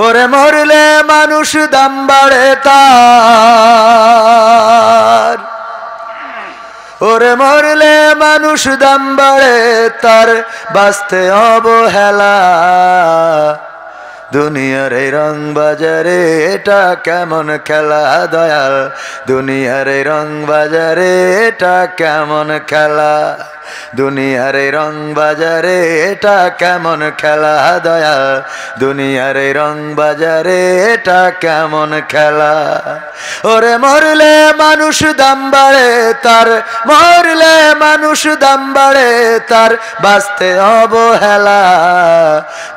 ওরে মরলে মানুষ দাম বাড়ে তার, ওরে মরলে মানুষ দাম বাড়ে তার, বাঁচতে অবহেলা। দুনিয়ার এই রং বাজারে এটা কেমন খেলা দয়াল, দুনিয়ার এই রং বাজারে এটা কেমন খেলা, দুনিয়ার এই রং বাজারে এটা কেমন খেলা দয়াল, দুনিয়ার এই রং বাজারে এটা কেমন খেলা। ওরে মরলে মানুষ দাম বাড়ে তার, মরলে মানুষ দাম বাড়ে তার, বাঁচতে অবহেলা।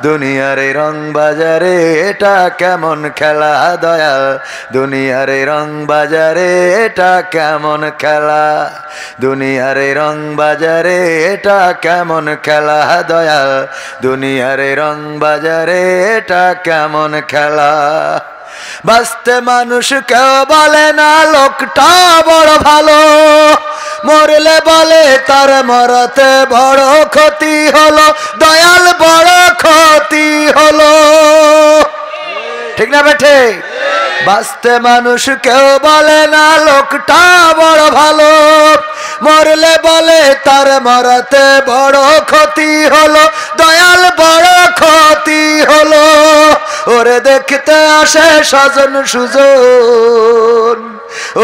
দুনিয়ার এই রং বাজারে এটা কেমন খেলা দয়াল, দুনিয়ার এই রং বাজারে এটা কেমন খেলা, দুনিয়ার এই রং বাজারে এটা কেমন খেলা দয়াল, দুনিয়ার এই রং বাজারে এটা কেমন খেলা। বাঁচতে মানুষ কেউ বলে না লোকটা বড় ভালো, মরলে বলে তার মরতে বড় ক্ষতি হলো দয়াল, বড় ক্ষতি হলো। ঠিক না বেঠে? বাঁচতে মানুষ কেউ বলে না লোকটা বড় ভালো, মরলে বলে তার মরতে বড় ক্ষতি হলো দয়াল, বড় ক্ষতি হলো। ওরে দেখতে আসে স্বজন সুজন,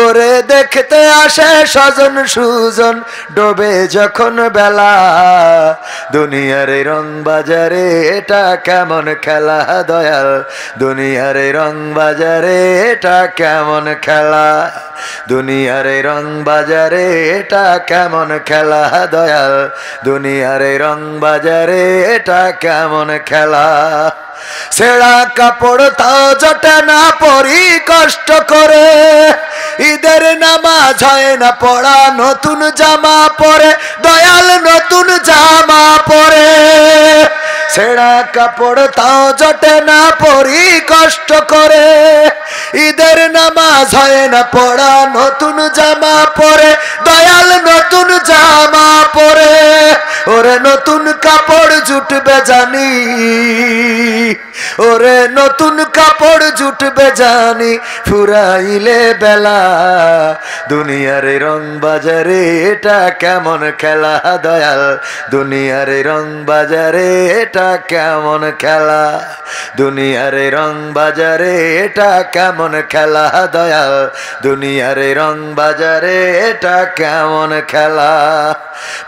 ওরে দেখতে আসে স্বজন সুজন, ডোবে যখন বেলা। দুনিয়ার এই রং বাজারে এটা কেমন খেলা দয়াল, দুনিয়ার এই রং বাজারে এটা কেমন খেলা, দুনিয়ার এই রং বাজারে এটা কেমন খেলা দয়াল, দুনিয়ার এই রং বাজারে এটা কেমন খেলা। ছেঁড়া কাপড় তাও জটে না পরি কষ্ট করে, ঈদের নামাজ হয় না পড়া, নতুন জামা পরে দয়াল, নতুন জামা পরে। ছেঁড়া কাপড় তাও জটে না পরি কষ্ট করে, ঈদের নামাজ হয় না পড়া, নতুন জামা পরে দয়াল, নতুন জামা পরে। ওরে নতুন কাপড় জুটবে জানি, ওরে নতুন কাপড় জুটবে জানি, ফুরাইলে বেলা। দুনিয়ার রং বাজারে এটা কেমন খেলা দয়াল, দুনিয়ার রং বাজারে এটা কেমন খেলা, দুনিয়ার রং বাজারে এটা কেমন খেলা দয়াল, দুনিয়ার রং বাজারে এটা কেমন খেলা।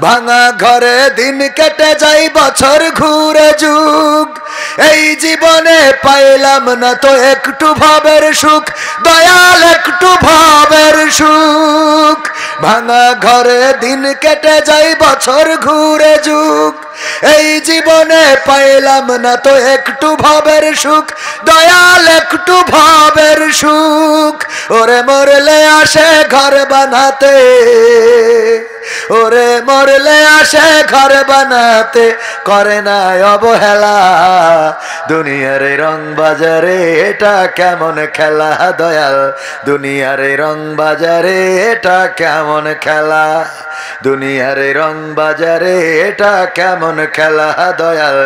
ভাঙা ঘরে দিন কেটে যাই বছর ঘুরে যুগ, এই জীবনে পাইলাম না তো একটু ভাবের সুখ দয়াল, একটু ভাবের সুখ। ভাঙা ঘরে দিন কেটে যাই বছর ঘুরে যুগ, এই জীবনে পাইলাম না তো একটু ভাবের সুখ দয়াল, একটু ভাবের সুখ। ওরে মরলে আসে ঘর বানাতে, ওরে মরলে আসে ঘর বানাতে, করে না অবহেলা। দুনিয়ার রং বাজারে এটা কেমন খেলা দয়াল, দুনিয়ার রং বাজারে এটা কেমন খেলা, দুনিয়ার রং বাজারে এটা কেমন খেলা দয়াল,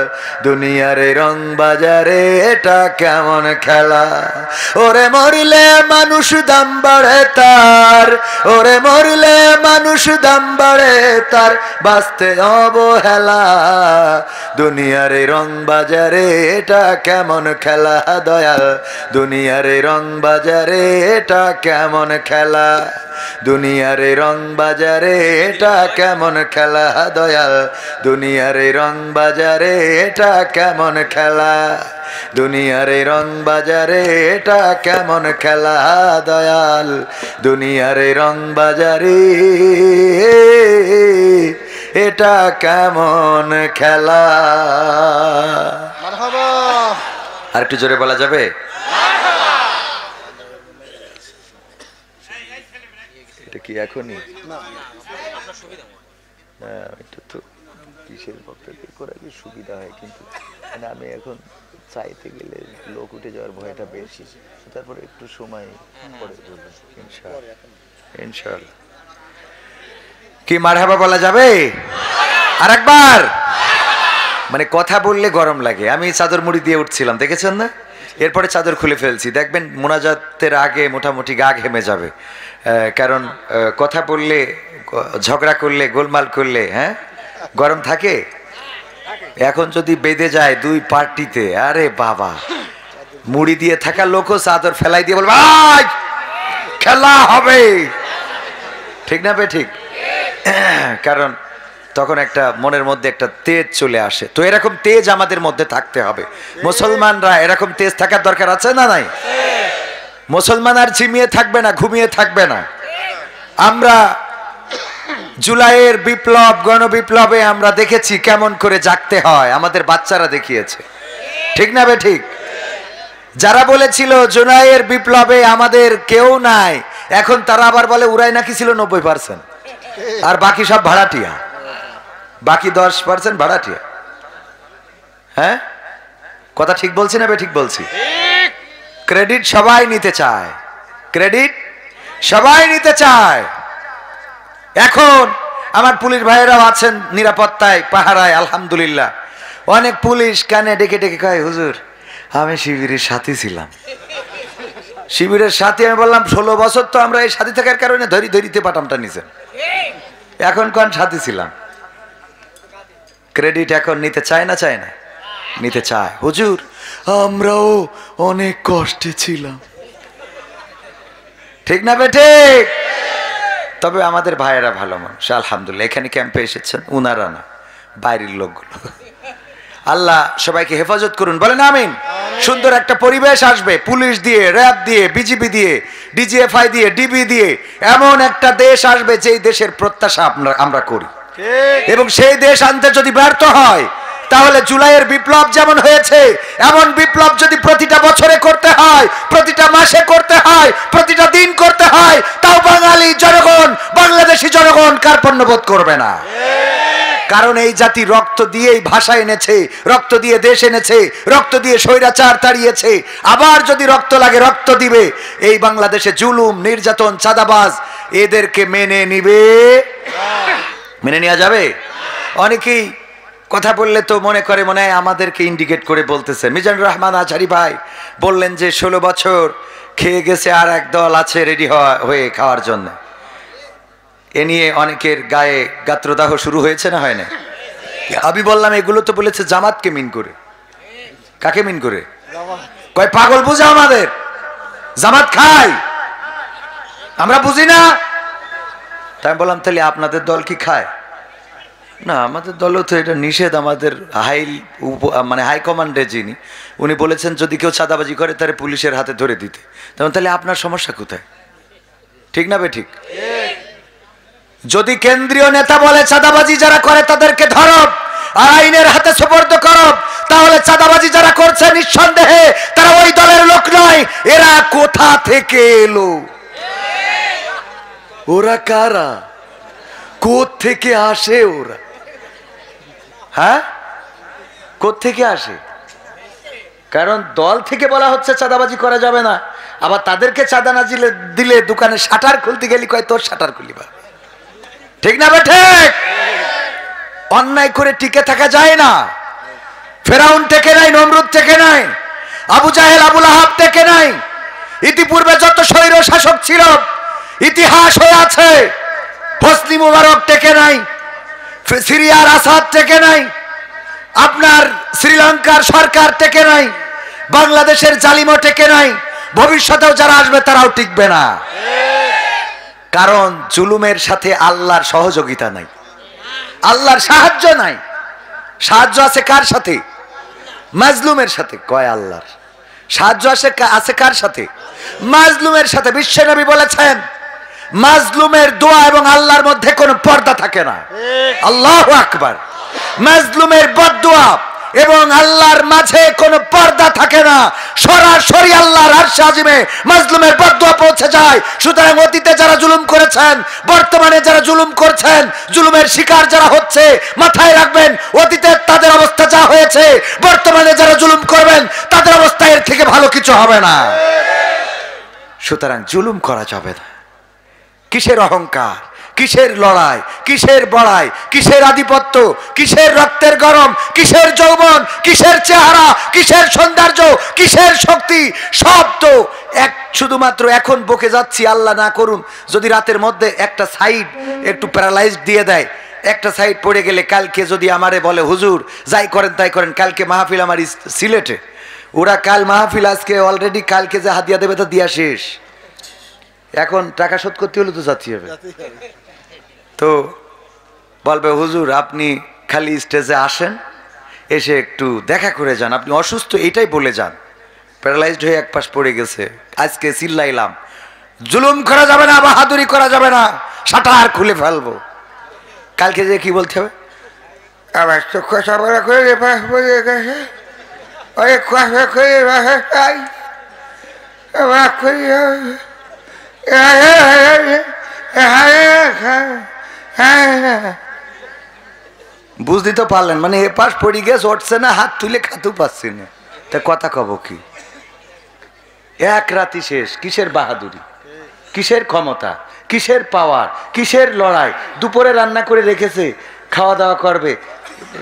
দুনিয়ার রং বাজারে এটা কেমন খেলা। ওরে মরলে মানুষ দাম বাড়ে তার, ওরে মরলে মানুষ দাম বাড়ে তার, বাঁচতে অবহেলা। দুনিয়ার রং বাজারে এটা কেমন খেলা দয়াল, দুনিয়ার রং বাজারে এটা কেমন খেলা, দুনিয়ার রং বাজারে এটা কেমন খেলা দয়াল, দুনিয়ার রং বাজারে এটা কেমন খেলা, দুনিয়ার রং বাজারে এটা কেমন খেলা দয়াল, দুনিয়ার রং বাজারে এটা কেমন খেলা। আর একটু জোরে বলা যাবে? এটা কি এখনই? এটা তো কিসের বক্তব্য করা কি সুবিধা হয়, কিন্তু মানে আমি এখন চাইতে গেলে লোক উঠে যাওয়ার ভয়টা বেশি, তারপরে একটু সময় পরে বলবো ইনশাআল্লাহ। ইনশাআল্লাহ কি মারহাবা বলা যাবে? আরেকবার মানে কথা বললে গরম লাগে। আমি চাদর মুড়ি দিয়ে উঠছিলাম, দেখেছেন না? এরপরে চাদর খুলে ফেলছি, দেখবেন মোনাজাতের আগে মোটামুটি গা ঘেমে যাবে, কারণ কথা বললে, ঝগড়া করলে, গোলমাল করলে হ্যাঁ গরম থাকে। এখন যদি বেঁধে যায় দুই পার্টিতে, আরে বাবা, মুড়ি দিয়ে থাকা লোকও চাদর ফেলাই দিয়ে বলবে ভাই খেলা হবে, ঠিক না বে ঠিক? কারণ তখন একটা মনের মধ্যে একটা তেজ চলে আসে। তো এরকম তেজ আমাদের মধ্যে থাকতে হবে। মুসলমানরা এরকম তেজ থাকার দরকার আছে না নাই? মুসলমান আর ঝিমিয়ে থাকবে না, ঘুমিয়ে থাকবে না। আমরা জুলাইয়ের বিপ্লব, গণবিপ্লবে আমরা দেখেছি কেমন করে জাগতে হয়, আমাদের বাচ্চারা দেখিয়েছে, ঠিক না বে ঠিক? যারা বলেছিল জুলাইয়ের বিপ্লবে আমাদের কেউ নাই, এখন তারা আবার বলে উড়াই নাকি ছিল 90%, আর বাকি সব ভাড়াটিয়া, বাকি 10% ভাড়াটিয়া। হ্যাঁ, কথা ঠিক বলছি না বে ঠিক বলছি? ক্রেডিট সবাই নিতে চায়, ক্রেডিট সবাই নিতে চায়। এখন আমার পুলিশ ভাইয়েরাও আছেন নিরাপত্তায়, পাহারায়, আলহামদুলিল্লাহ। অনেক পুলিশ কানে ডেকে ডেকে কয় হুজুর আমি শিবিরের সাথী ছিলাম। শিবিরের সাথী? আমি বললাম 16 বছর তো আমরা এই সাথী থাকার কারণে ধরিতে পাটামটা নিছেন, এখন কোন সাথী ছিলাম? ক্রেডিট এখন নিতে চায় না, চায় না? নিতে চায়। হুজুর আমরাও অনেক কষ্টে ছিলাম, ঠিক না বে ঠিক? তবে আমাদের ভাইয়েরা ভালো মানুষ, আলহামদুলিল্লাহ। এখানে ক্যাম্পে এসেছেন উনারা না, বাইরের লোকগুলো। আল্লাহ সবাইকে হেফাজত করুন, বলেন আমিন। সুন্দর একটা পরিবেশ আসবে, পুলিশ দিয়ে, র্যাব দিয়ে, বিজিবি দিয়ে, ডিজিএফআই দিয়ে, ডিবি দিয়ে, এমন একটা দেশ আসবে যেই দেশের প্রত্যাশা আমরা করি। এবং সেই দেশ আনতে যদি ব্যর্থ হয়, তাহলে জুলাইয়ের বিপ্লব যেমন হয়েছে এমন বিপ্লব যদি প্রতিটা বছরে করতে হয়, প্রতিটা মাসে করতে হয়, প্রতিটা দিন করতে হয়, তাও বাঙালি জনগণ, বাংলাদেশি জনগণ কার্পণ্য বোধ করবে না। কারণ এই জাতি রক্ত দিয়েই ভাষা এনেছে, রক্ত দিয়ে দেশ এনেছে, রক্ত দিয়ে স্বৈরাচার তাড়িয়েছে। আবার যদি রক্ত লাগে রক্ত দিবে। এই বাংলাদেশে জুলুম, নির্যাতন, চাঁদাবাজ এদেরকে মেনে নিবে? মেনে নেওয়া যাবে? অনেকেই কথা বললে তো মনে করে মনে হয় আমাদেরকে ইন্ডিকেট করে বলতেছে। মিজানুর রহমান আজহারি ভাই বললেন যে 16 বছর খেয়ে গেছে, আর এক দল আছে রেডি হয়ে খাওয়ার জন্য। এ নিয়ে অনেকের গায়ে গাত্রদাহ শুরু হয়েছে না, হয় না? আমি বললাম এগুলো তো বলেছে জামাতকে মিন করে। কাকে মিন করে? কয় পাগল বুঝা আমাদের, জামাত খায়, আমরা বুঝি না। তাই আমি বললাম তাহলে আপনাদের দল কি খায়? না, আমাদের দলও তো এটা নিষেধ। আমাদের হাইকমান্ডে যিনি, উনি বলেছেন যদি কেউ চাঁদাবাজি করে তাহলে পুলিশের হাতে ধরে দিতে। তেমন তাহলে আপনার সমস্যা কোথায়? ঠিক না বে ঠিক? যদি কেন্দ্রীয় নেতা বলে চাঁদাবাজি যারা করে তাদেরকে ধরো আর আইনের হাতে সুপর্দ করো, তাহলে চাঁদাবাজি যারা করছে নিঃসন্দেহে তারা ওই দলের লোক নয়। এরা কোথা থেকে এলো? ওরা কারা? কোত্থেকে আসে ওরা? হ্যাঁ, কোত্থেকে আসে? কারণ দল থেকে বলা হচ্ছে চাঁদাবাজি করা যাবে না, আবার তাদেরকে চাঁদা না দিলে দোকানে শাটার খুলতে গেলি কয় তোর শাটার খুলিবা, ঠিক না বেঠে? অন্যায় করে টিকে থাকা যায় না। ফেরাউন টেকে নাই, নমরুদ টেকে নাই, আবু জাহেল আবুল আহাব টেকে নাই। ইতিপূর্বে যত স্বৈর শাসক ছিল ইতিহাস হয়ে আছে। হোসনি মুবারক টেকে নাই, সিরিয়ার আসাদ টেকে নাই, আপনার শ্রীলঙ্কার সরকার টেকে নাই, বাংলাদেশের জালিমও টেকে নাই, ভবিষ্যতেও যারা আসবে তারাও টিকবে না। কারণ জুলুমের সাথে আল্লাহর সহযোগিতা নাই, আল্লাহর সাহায্য নাই। সাহায্য আছে কার সাথে? মাজলুমের সাথে। কয় আল্লাহর সাহায্য আছে কার সাথে? মাজলুমের সাথে। বিশ্বনবী বলেছেন মাজলুমের দোয়া এবং আল্লাহর মধ্যে কোনো পর্দা থাকে না। আল্লাহু আকবার। মাজলুমের বদদোয়া এবং আল্লাহর মাঝে কোনো পর্দা থাকে না। সরাসরি আল্লাহর আরশে আজিমে মাজলুমের বদদোয়া পৌঁছে যায়। সুতরাং অতীতে যারা জুলুম করেছেন, বর্তমানে যারা জুলুম করছেন, জুলুমের শিকার যারা হচ্ছে, মাথায় রাখবেন অতীতে তাদের অবস্থা যা হয়েছে, বর্তমানে যারা জুলুম করবেন তাদের অবস্থা এর থেকে ভালো কিছু হবে না। সুতরাং জুলুম করা যাবে না। কিসের অহংকার? কিসের লড়াই, কিসের বড়াই, কিসের আধিপত্য, কিসের রক্তের গরম, কিসের যৌবন, কিসের চেহারা, কিসের সৌন্দর্য, কিসের শক্তি, সব তো এক শুধুমাত্র এখন বকে যাচ্ছি। আল্লাহ না করুন যদি রাতের মধ্যে একটা সাইড একটু প্যারালাইজ দিয়ে দেয়, একটা সাইড পড়ে গেলে কালকে যদি আমারে বলে হুজুর যাই করেন তাই করেন, কালকে মাহফিল আমার সিলেটে, ওরা কাল মাহফিল আজকে অলরেডি কালকে যে হাদিয়া দেবে তা দিয়া শেষ, এখন টাকা শোধ করতে হলে তো যাচ্ছি হবে। তো বলবে হুজুর আপনি খালি স্টেজে আসেন, এসে একটু দেখা করে যান, আপনি অসুস্থ এইটাই বলে যান। প্যারালাইজড হয়ে এক পাশ পড়ে গেছে, আজকে চিল্লাইলাম জুলুম করা যাবে না, বাহাদুরি করা যাবে না, শাটার খুলে ফেলবো। কালকে যে কি বলতে হবে, আবার তো কথা বলা করে ওই কথা করে বুঝতে তো পারলেন, মানে এ পাশ পড়ে গেছে, উঠছে না, হাত তুলে খাতেও পাচ্ছি না, তা কথা কব কি? এক রাতি শেষ। কিসের বাহাদুরি, কিসের ক্ষমতা, কিসের পাওয়ার, কিসের লড়াই? দুপুরে রান্না করে রেখেছে, খাওয়া দাওয়া করবে,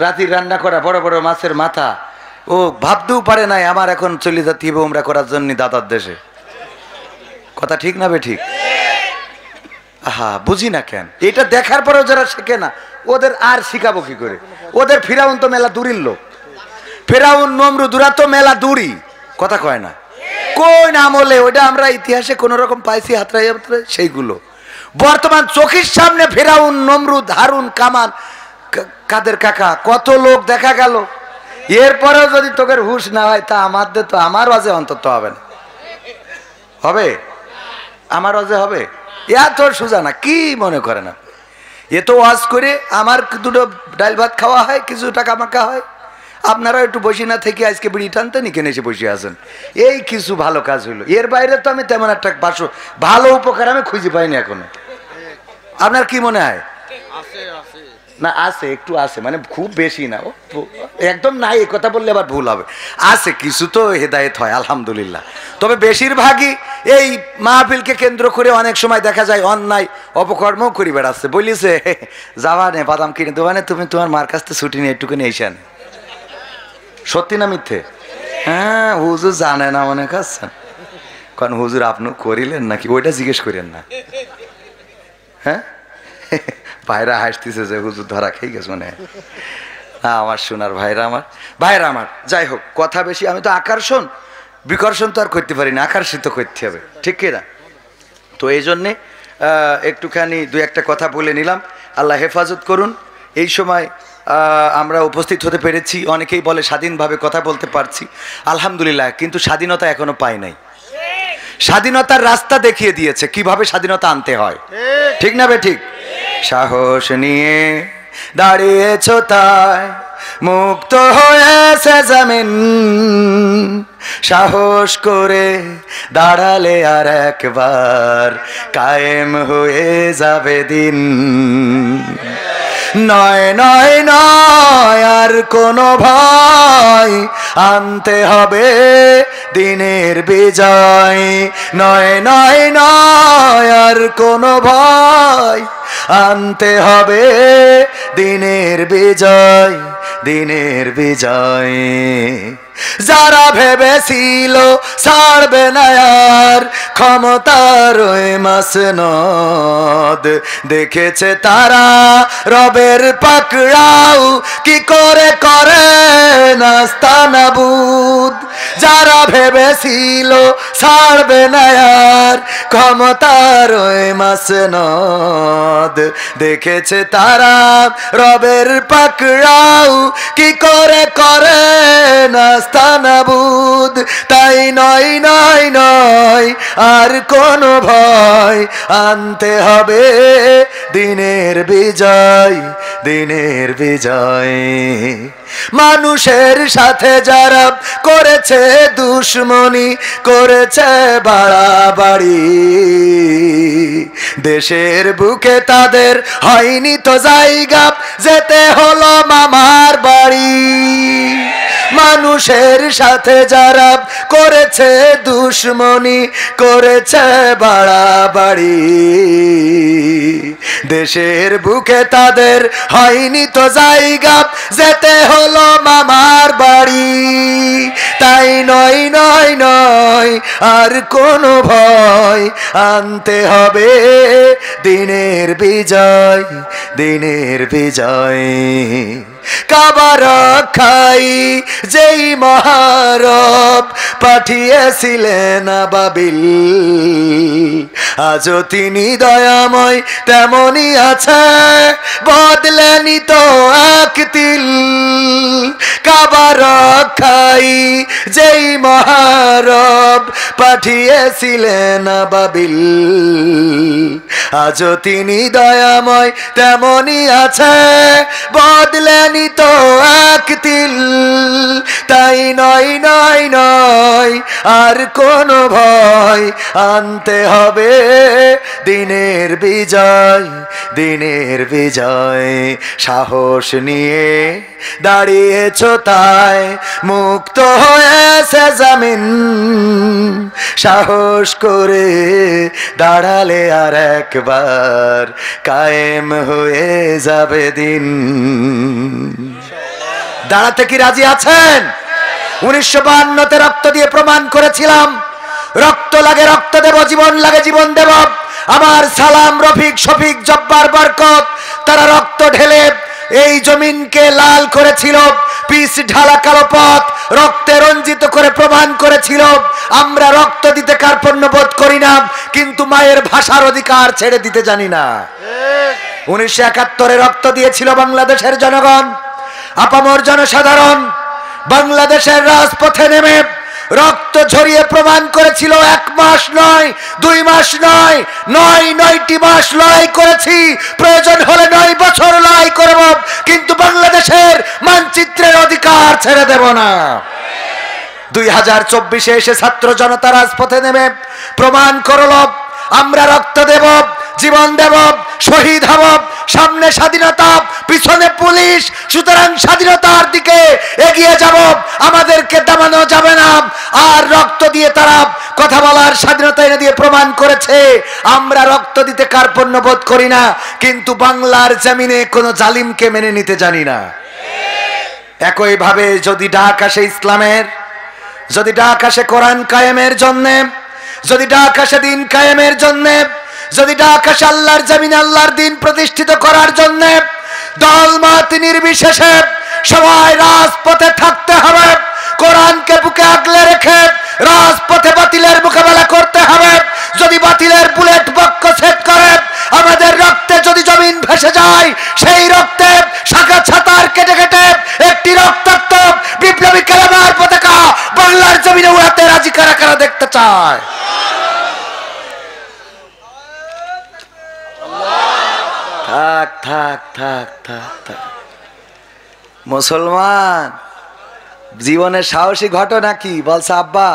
রাতির রান্না করা বড় বড় মাছের মাথা, ও ভাবতেও পারে নাই আমার এখন চলে যেতে হবে উমরা করার জন্য দাদার দেশে। কথা ঠিক না বে ঠিক? আহা বুঝি না কেন, এটা দেখার পরেও যারা শেখে না ওদের আর শিখাবো কি করে? ওদের ফিরাউন তো মেলা দূরের লোক, ফেরাউন নমরুদ ওরা তো মেলা দূরই, কথা কয় না কোন আমলে, ওটা আমরা ইতিহাসে কোন রকম পাইছি হাতড়াই সেইগুলো। বর্তমান চোখের সামনে ফেরাউন নমরুদ হারুন কামান কাদের কাকা কত লোক দেখা গেল, এরপরেও যদি তোকের হুশ না হয় তা আমাদের তো আমার ওয়াজে অন্তত হবে না, হবে আমার ওয়াজে হবে? এত সোজা না, কি মনে করে না? এ তো ওয়াজ করে আমার দুটো ডাল ভাত খাওয়া হয়, কিছু টাকা মাকা হয়, আপনারা একটু বসে না থেকে আজকে বিড়ি টানতে নিকেন এসে বসে আছেন, এই কিছু ভালো কাজ হইলো। এর বাইরে তো আমি তেমন একটা ভালো উপকার আমি খুঁজে পাইনি এখনো। আপনার কি মনে হয়? না আছে, একটু আছে, মানে খুব বেশি না, একদম নাই এই কথা বললে আবার ভুল হবে, আছে কিছু তো হেদায়েত হয় আলহামদুলিল্লাহ। তবে বেশিরভাগই এই মাহফিলকে কেন্দ্র করে অনেক সময় দেখা যায় অন্যায় অপকর্ম করি বেড়াচ্ছে। বলিছে যাওয়া নে বাদাম কিনে দেওয়া নে, তুমি তোমার মার কাছ থেকে ছুটি নিয়ে একটুখানি এসে নে। সত্যি না মিথ্যে? হ্যাঁ হুজুর জানে না মনে করছেন, কারণ হুজুর আপনি করিলেন নাকি ওইটা জিজ্ঞেস করেন না। হ্যাঁ ভাইরা হাসতেছে যে হুজুর ধরা খেয়ে গেছে মনে হয়। না আমার শোনার ভাইরা আমার যাই হোক, কথা বেশি, আমি তো আকর্ষণ বিকর্ষণ তো আর করতে পারি না, আকর্ষিত করতে হবে, ঠিক কিনা? তো এই জন্যে একটুখানি দু একটা কথা বলে নিলাম। আল্লাহ হেফাজত করুন। এই সময় আমরা উপস্থিত হতে পেরেছি, অনেকেই বলে স্বাধীনভাবে কথা বলতে পারছি, আলহামদুলিল্লাহ, কিন্তু স্বাধীনতা এখনো পাই নাই। স্বাধীনতার রাস্তা দেখিয়ে দিয়েছে কিভাবে স্বাধীনতা আনতে হয়, ঠিক না বে ঠিক? সাহস নিয়ে দাঁড়িয়েছ তাই মুক্ত হয়েছে জমিন, সাহস করে দাঁড়ালে আর একবার কায়েম হয়ে যাবে দিন। নয় নয় নয় আর কোনো ভয়, আনতে হবে দিনের বিজয়। নয় নয় নয় আর কোনো ভয়, আনতে হবে দিনের বিজয়, দিনের বিজয়। যারা ভেবেছিল ছাড়বে না আর ক্ষমতার ওই মাসনদ, দেখেছে তারা রবের পাকড়াও কি করে করে নাস্তানাবুদ। যারা ভেবেছিল ছাড়বে না আর ক্ষমতার ওই মাসনদ, দেখেছে তারা রবের পাকড়াও কি করে করে নাস্তানাবুদ। তাই নয় নয় নয় আর কোনো ভয়, আনতে হবে দিনের বিজয়, দিনের বিজয়। মানুষের সাথে যারা করেছে দুশ্মনী, করেছে বাড়াবাড়ি, দেশের বুকে তাদের হয়নি তো জায়গা, যেতে হলো মামার বাড়ি। মানুষের সাথে যারা করেছে দুশ্মনী, করেছে বাড়াবাড়ি, দেশের বুকে তাদের হয়নি তো জায়গা, যেতে হলো মামার বাড়ি। তাই নয় নয় নয় আর কোনো ভয়, আনতে হবে দিনের বিজয়, দিনের বিজয়। কাবা রক্ষাই যেই মহারব পাঠিয়েছিলেন আবাবিল, আজও তিনি দয়াময় তেমনই আছে, বদলেনি তো এক তিল। কাবা রক্ষাই যেই মহারব পাঠিয়েছিলেন আবাবিল, আজও তিনি দয়াময় তেমনই আছে, বদলেনি তো এক তিল। তাই নয় নয় নয় আর কোনো ভয়, আনতে হবে দিনের বিজয়, দিনের বিজয়। সাহস নিয়ে দাঁড়িয়েছ তাই মুক্ত হয়েছে জামিন, সাহস করে দাঁড়ালে আর একবার কায়েম হয়ে যাবে দিন। দাঁড়াতে কি রাজি আছেন? 1952-তে রক্ত দিয়ে প্রমাণ করেছিলাম, রক্ত লাগে রক্ত দেব, জীবন লাগে জীবন দেব। আমার সালাম, রফিক, শফিক, জব্বার, বরকত তারা রক্ত ঢেলে এই জমিনকে লাল করেছিল, পিচ ঢালা কালো পথ রক্তে রঞ্জিত করে প্রমাণ করেছিল। আমরা রক্ত দিতে কার্পণ্য বোধ করি না, কিন্তু মায়ের ভাষার অধিকার ছেড়ে দিতে জানি না। 1971-এ রক্ত দিয়েছিল বাংলাদেশের জনগণ, আপামর জনসাধারণ বাংলাদেশের রাজপথে নেমে রক্ত ঝরিয়ে প্রমাণ করেছিল। 1 মাস নয়, 2 মাস নয়, 9টি মাস লড়াই করেছি, প্রয়োজন হলে 9 বছর লড়াই করব, কিন্তু বাংলাদেশের মানচিত্রের অধিকার ছেড়ে দেব না। 2024-এ এসে ছাত্র জনতা রাজপথে নেমে প্রমাণ করল, আমরা রক্ত দেব, জীবন দেব, শহীদ হব। সামনে স্বাধীনতা, পিছনে পুলিশ, সুতরাং স্বাধীনতার দিকে এগিয়ে যাব, আমাদেরকে দামানো যাবে না। আর রক্ত দিয়ে তারা কথা বলার স্বাধীনতা এনে দিয়ে প্রমাণ করেছে। আমরা রক্ত দিতে কার্পণ্য বোধ করি না, কিন্তু বাংলার জমিনে কোনো জালিমকে মেনে নিতে জানি না। একইভাবে যদি ডাক আসে ইসলামের, যদি ডাক আসে কোরআন কায়েমের জন্যে, যদি ডাক আসে দিন কায়েমের জন্যে, যদি ডাক আসে আল্লাহর জমিনে আল্লাহর দিন প্রতিষ্ঠিত করার জন্য, দল মত নির্বিশেষে সবাই রাজপথে থাকতে হবে। কোরআনকে বুকে আগলে রেখে রাজপথে বাতিলের মোকাবেলা করতে হবে। যদি বাতিলের বুলেট বক্ষ ছেদ করে, আমাদের রক্তে যদি জমিন ভেসে যায়, সেই রক্তে শাখা ছাতার কেটে কেটে একটি রক্তাক্ত বিপ্লবী কালেমার পতাকা বাংলার জমিনে উড়াতে রাজি কারা কারা দেখতে চায়? থাক থাক থাক থাক থাক। মুসলমান জীবনের সাহসী ঘটনা কি বলছে আব্বা?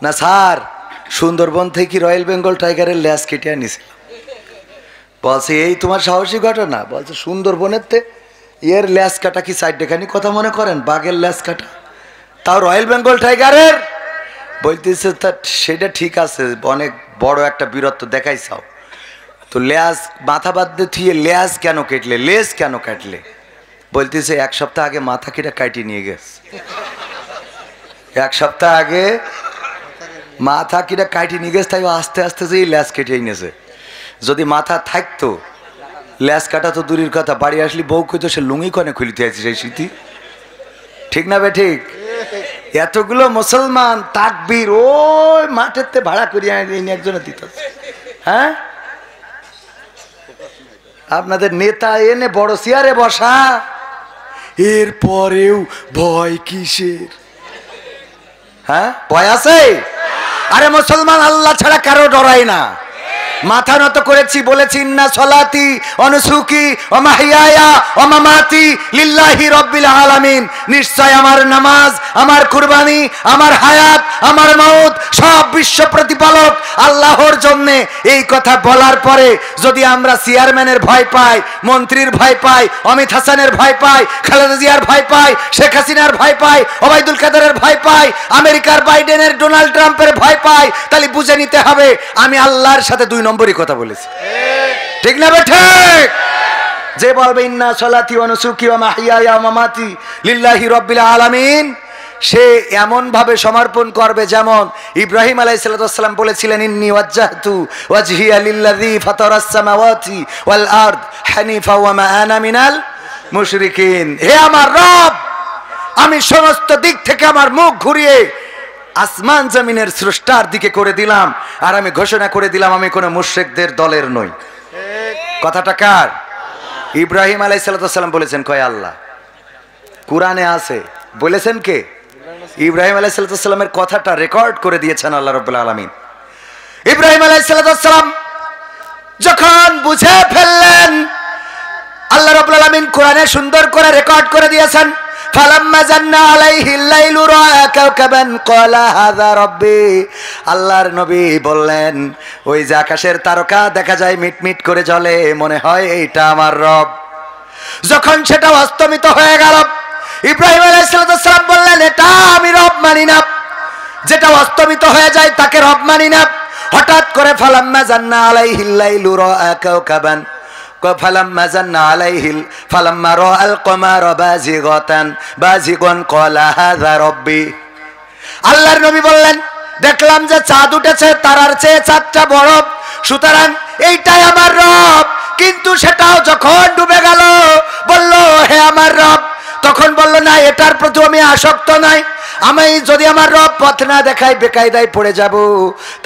না স্যার, সুন্দরবন থেকে রয়্যাল বেঙ্গল টাইগারের ল্যাস কেটে আনিছিল। বলছে এই তোমার সাহসী ঘটনা? বলছে সুন্দরবনের তে এর ল্যাস কাটা কি সাইডখানি কথা মনে করেন? বাঘের ল্যাস কাটা, তাও রয়্যাল বেঙ্গল টাইগারের। বলতেছে তা সেটা ঠিক আছে, অনেক বড় একটা বীরত্ব দেখাইছাও, তো ল্যাস মাথা বাদ দিয়ে থুয়ে ল্যাস কেন কেটলে, লেজ কেন কাটলে? বলতেছে 1 সপ্তাহ আগে মাথা কেটে কাটিয়ে নিয়ে গেছে। 1 সপ্তাহ আগে মাথা কেটে কাটিয়ে নিয়ে গেছে, তাই আস্তে আস্তে যে ল্যাস কেটে নিয়েছে। যদি মাথা থাকতো, ল্যাস কাটা তো দূরের কথা, বাড়ি আসলি বউ কইতো সে লুঙ্গি কনে খুলিতে আছে সেই স্মৃতি। ঠিক না বে ঠিক? এতগুলো মুসলমান তাকবীর ওই মাঠেতে ভাড়া করিয়া একজনে দিত। হ্যাঁ, আপনাদের নেতা এনে বড় চেয়ারে বসা, এরপরেও ভয় কিসের? হ্যাঁ, ভয় আছে? আরে মুসলমান আল্লাহ ছাড়া কারো ডরায় না। মাথা নত করেছি, বলেছি ইন্না সলাতি অনুসুকি ওয়া মাহইয়ায়া ওয়া মামাতি লিল্লাহি রাব্বিল আলামিন। নিশ্চয় আমার নামাজ, আমার কুরবানি, আমার হায়াত, আমার মওত সব বিশ্ব প্রতিপালক আল্লাহর জন্য এই কথা বলার পরে যদি আমরা চেয়ারম্যানের ভয় পাই, মন্ত্রীর ভয় পাই, অমিত হাসানের ভয় পাই, খালেদা জিয়ার ভয় পাই, শেখ হাসিনার ভয় পাই, ওবায়দুল কাদেরের ভয় পাই, আমেরিকার বাইডেনের, ডোনাল্ড ট্রাম্পের ভয় পাই, তাহলে বুঝে নিতে হবে আমি আল্লাহর সাথে 2 নম্বরই কথা বলেছি। ঠিক না ঠিক? যে বলবে ইন্না সলাতি ওয়া নুসুকি ওয়া মাহইয়ায়া ওয়া মামাতি লিল্লাহি রাব্বিল আলামিন, সে এমন ভাবে সমর্পণ করবে যেমন ইব্রাহিম আলাইহিস সালাম বলেছিলেন, ইন্নী ওয়াজ্জাহতু ওয়াজহিয়া লিল্লাযী ফাতারাস সামাওয়াতি ওয়াল আরদ হানিফা ওয়া মা আনা মিনাল মুশরিকিন। হে আমার রব, আমি সমস্ত দিক থেকে আমার মুখ ঘুরিয়ে আসমান জমিনের স্রষ্টার দিকে করে দিলাম, আর আমি ঘোষণা করে দিলাম আমি কোনো মুশরিকদের দলের নই। কথাটা কার? ইব্রাহিম আলাইহিস সালাম বলেছেন, কয় আল্লাহ। কুরআনে আছে, বলেছেন কে? ইব্রাহিম আলাইহিস সালামের কথাটা রেকর্ড করে দিয়েছেন আল্লাহ রাব্বুল আলামিন। ইব্রাহিম আলাইহিস সালাম যখন বুঝে ফেললেন, আল্লাহ রাব্বুল আলামিন কোরআনে সুন্দর করে রেকর্ড করে দিয়েছেন, ফালাম্মা জান্না আলাইহিল লাইলু রাআ কাওকাবান ক্বালা হাযা রাব্বি। আল্লাহর নবী বললেন, ওই যে আকাশের তারকা দেখা যায় মিটমিট করে জ্বলে, মনে হয় এইটা আমার রব। যখন সেটা অস্তমিত হয়ে গেল, ইব্রাহিম আলাইহিস সালাম বললেন, এটা আমি রব মানি না। যেটা অস্তমিত হয়ে যায় তাকে রব মানি না। হঠাৎ করে ফালাম্মা জান্না আলাইহিল লাইলু রাআ কাওকাবান ফালাম্মা জান্না আলাইহিল ফালাম্মা রাআল কমারা বাজিগান ক্বালা হাযা রাব্বি। আল্লাহর নবী বললেন, দেখলাম যে চাঁদ উঠেছে, তারার চেয়ে চাঁদটা বড়, সুতরাং এইটাই আমার রব। কিন্তু সেটাও যখন ডুবে গেল, বলল, হে আমার রব। তখন বলল, না, এটার প্রতি আমি আসক্ত নাই, আমি যদি আমার রব পথ না দেখাই বেকায়দায় পড়ে যাব।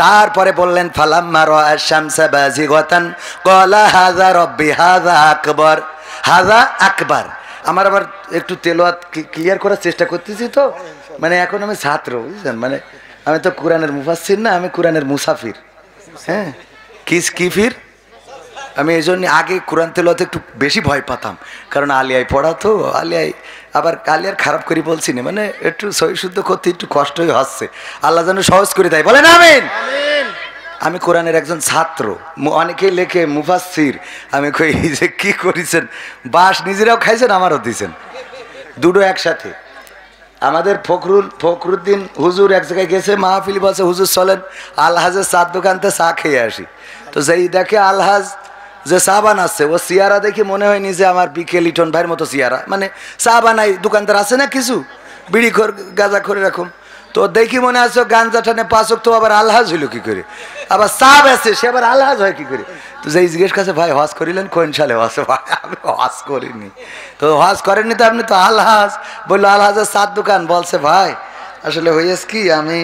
তারপরে বললেন, ফালাম্মা রাআশ শামসা বাজিগাতান ক্বালা হাযা রাব্বি হাযা আকবার হাযা আকবার। আমার আবার একটু তেলাওয়াত ক্লিয়ার করার চেষ্টা করতেছি, তো মানে এখন আমি ছাত্র, বুঝছেন, মানে আমি তো কোরআনের মুফাসসির না, আমি কোরআনের মুসাফির। হ্যাঁ, কিফির। আমি এই জন্য আগে কোরআন তেলাওয়াতে একটু বেশি ভয় পাতাম, কারণ আলিয়ায় পড়া তো, আলিয়ায় আবার আলিয়ার খারাপ করে বলছি না, মানে একটু সহি শুদ্ধ করতে একটু কষ্টই হচ্ছে। আল্লাহ যেন সহজ করে দেয়, বলেন আমিন। আমি কোরআনের একজন ছাত্র, অনেকেই লেখে মুফাসসির। আমি কই যে কি করেছেন, বাস নিজেরাও খাইছেন, আমারও দিয়েছেন, দুটো একসাথে। আমাদের ফখরুদ্দিন হুজুর এক জায়গায় গেছে, মাহফিল বলছে, হুজুর চলেন আলহাজের চার দোকানতে চা খেয়ে আসি। তো যেই দেখে আলহাজ যে চা বানাচ্ছে, ও চেয়ারা দেখে মনে হয়নি যে আমার বিকে লিটন ভাইয়ের মতো চেয়ারা, মানে চা বানাই দোকানদার আছে না কিছু, বিড়ি খোর গাঁজা করে রাখুন, তো দেখি মনে আছে গাঞ্জা টানে পাঁচক, তো আবার আলহাজ হইল কি করে, আবার চা বেছে সে আবার আলহাজ হয় কি করে। তো যেই জিজ্ঞেস কাছে, ভাই হজ করিলেন কোন সালে? হজ? ভাই আমি হজ করিনি। তো হজ করেননি তো আপনি তো আলহাজ? বললো আলহাজের চার দোকান। বলছে, ভাই আসলে হয়েছে কি, আমি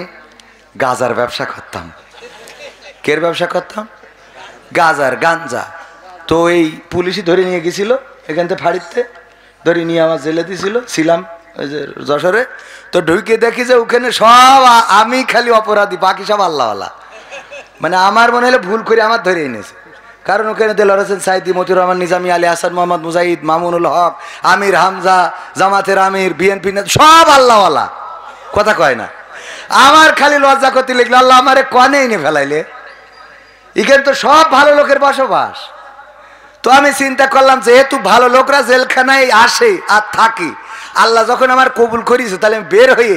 গাজার ব্যবসা করতাম। কের ব্যবসা করতাম? গাজার, গাঞ্জা। তো এই পুলিশই ধরে নিয়ে গেছিল, এখান থেকে ফাড়িতে ধরে নিয়ে আমার জেলে দিয়েছিল, ছিলাম ওই যে যশোরে। তো ঢুকে দেখি যে ওখানে সব আমি খালি অপরাধী, বাকি সব আল্লাহওয়ালা। মানে আমার মনে হলে ভুল করে আমার ধরে এনেছে, কারণ ওখানে দেলোয়ার হোসেন সাইদি, মতিউর রহমান নিজামী, আলী হাসান, মোহাম্মদ মুজাহিদ, মামুনুল হক, আমির হামজা, জামাতের আমির, বিএনপি সব আল্লাহওয়ালা, কথা কয় না। আমার খালি লজ্জা করতে লিখলো, আল্লাহ আমারে কনে এনে ফেলাইলে, এখানে তো সব ভালো লোকের বসবাস। তো আমি চিন্তা করলাম, যেহেতু ভালো লোকরা জেলখানায় আসে আর থাকে, আল্লাহ যখন আমার কবুল করিয়েছে, তাহলে আমি বের হয়ে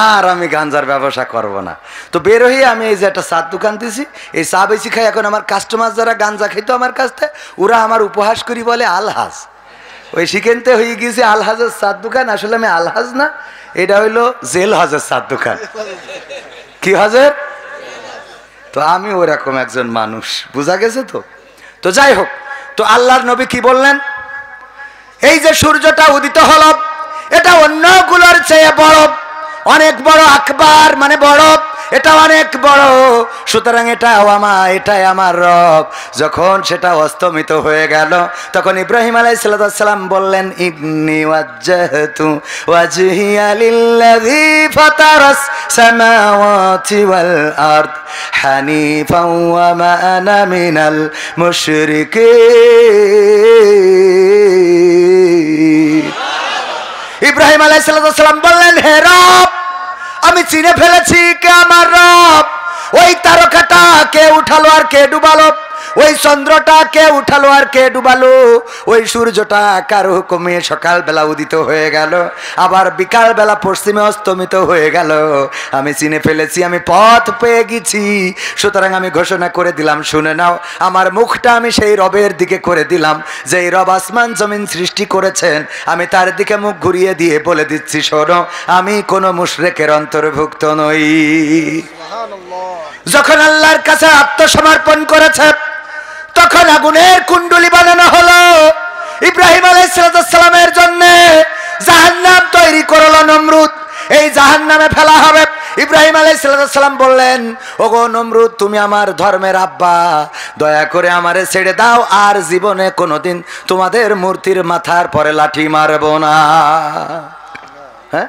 আর আমি গাঞ্জার ব্যবসা করব না। তো বের হয়ে আমি এই যে একটা চার দোকান দিয়েছি, এই চা বেশি খাই। এখন আমার কাস্টমার যারা গাঞ্জা খেতো আমার কাছ থেকে, ওরা আমার উপহাস করি বলে আলহাজ। ওই সেখানতে হয়ে গিয়েছে আলহাজের চার দোকান। আসলে আমি আলহাজ না, এটা হইলো জেল হজের চার দোকান। কি হজের? তো আমি ওরকম একজন মানুষ, বোঝা গেছে তো। তো যাই হোক, তো আল্লাহর নবী কি বললেন, এই যে সূর্যটা উদিত হলো, এটা অন্যগুলোর চেয়ে বড়, অনেক বড়, আকবার মানে বড়, এটা অনেক বড়, সুতরাং এটাই আমার রব। যখন সেটা অস্তমিত হয়ে গেল, তখন ইব্রাহিম আলাইহিস সালাম বললেন, ইন্নী ওয়াজ্জাহতু ওয়াজহিয়া লিল্লাযী ফাতারাস সামাওয়াতি ওয়াল আরদ হানিফাও ওয়া মা আনা মিনাল মুশরিকিন। ইব্রাহিম আলাইহিস সালাম বললেন, হে রব, আমি চিনে ফেলেছি কে আমার রব। কে উঠালো আর কে ডুবালো? ওই চন্দ্রটা কে উঠালো আর কে ডুবালো? ওই সূর্যটা কার হুকুমে সকালবেলা উদিত হয়ে গেল, আবার বিকালবেলা পশ্চিমে অস্তমিত হয়ে গেল। আমি চিনে ফেলেছি, আমি পথ পেয়ে গেছি। সুতরাং আমি ঘোষণা করে দিলাম, শুনে নাও, আমার মুখটা আমি সেই রবের দিকে করে দিলাম, যেই রব আসমান জমিন সৃষ্টি করেছেন। আমি তার দিকে মুখ ঘুরিয়ে দিয়ে বলে দিচ্ছি, শোনো, আমি কোনো মুশরিকের অন্তর্ভুক্ত নই। যখন আল্লাহর কাছে আত্মসমর্পণ করেছে, তখন আগুনের কুণ্ডলী বানানো হলো। ইব্রাহিম আলাইহিস সালামের জন্য জাহান্নাম তৈরি করলো নমরুদ। এই জাহান্নামে ফেলা হবে। ইব্রাহিম আলাইহিস সালাম বললেন, ওগো নমরুদ, তুমি আমার ধর্মের আব্বা, দয়া করে আমারে ছেড়ে দাও, আর জীবনে কোনোদিন তোমাদের মূর্তির মাথার পরে লাঠি মারব না। হ্যাঁ,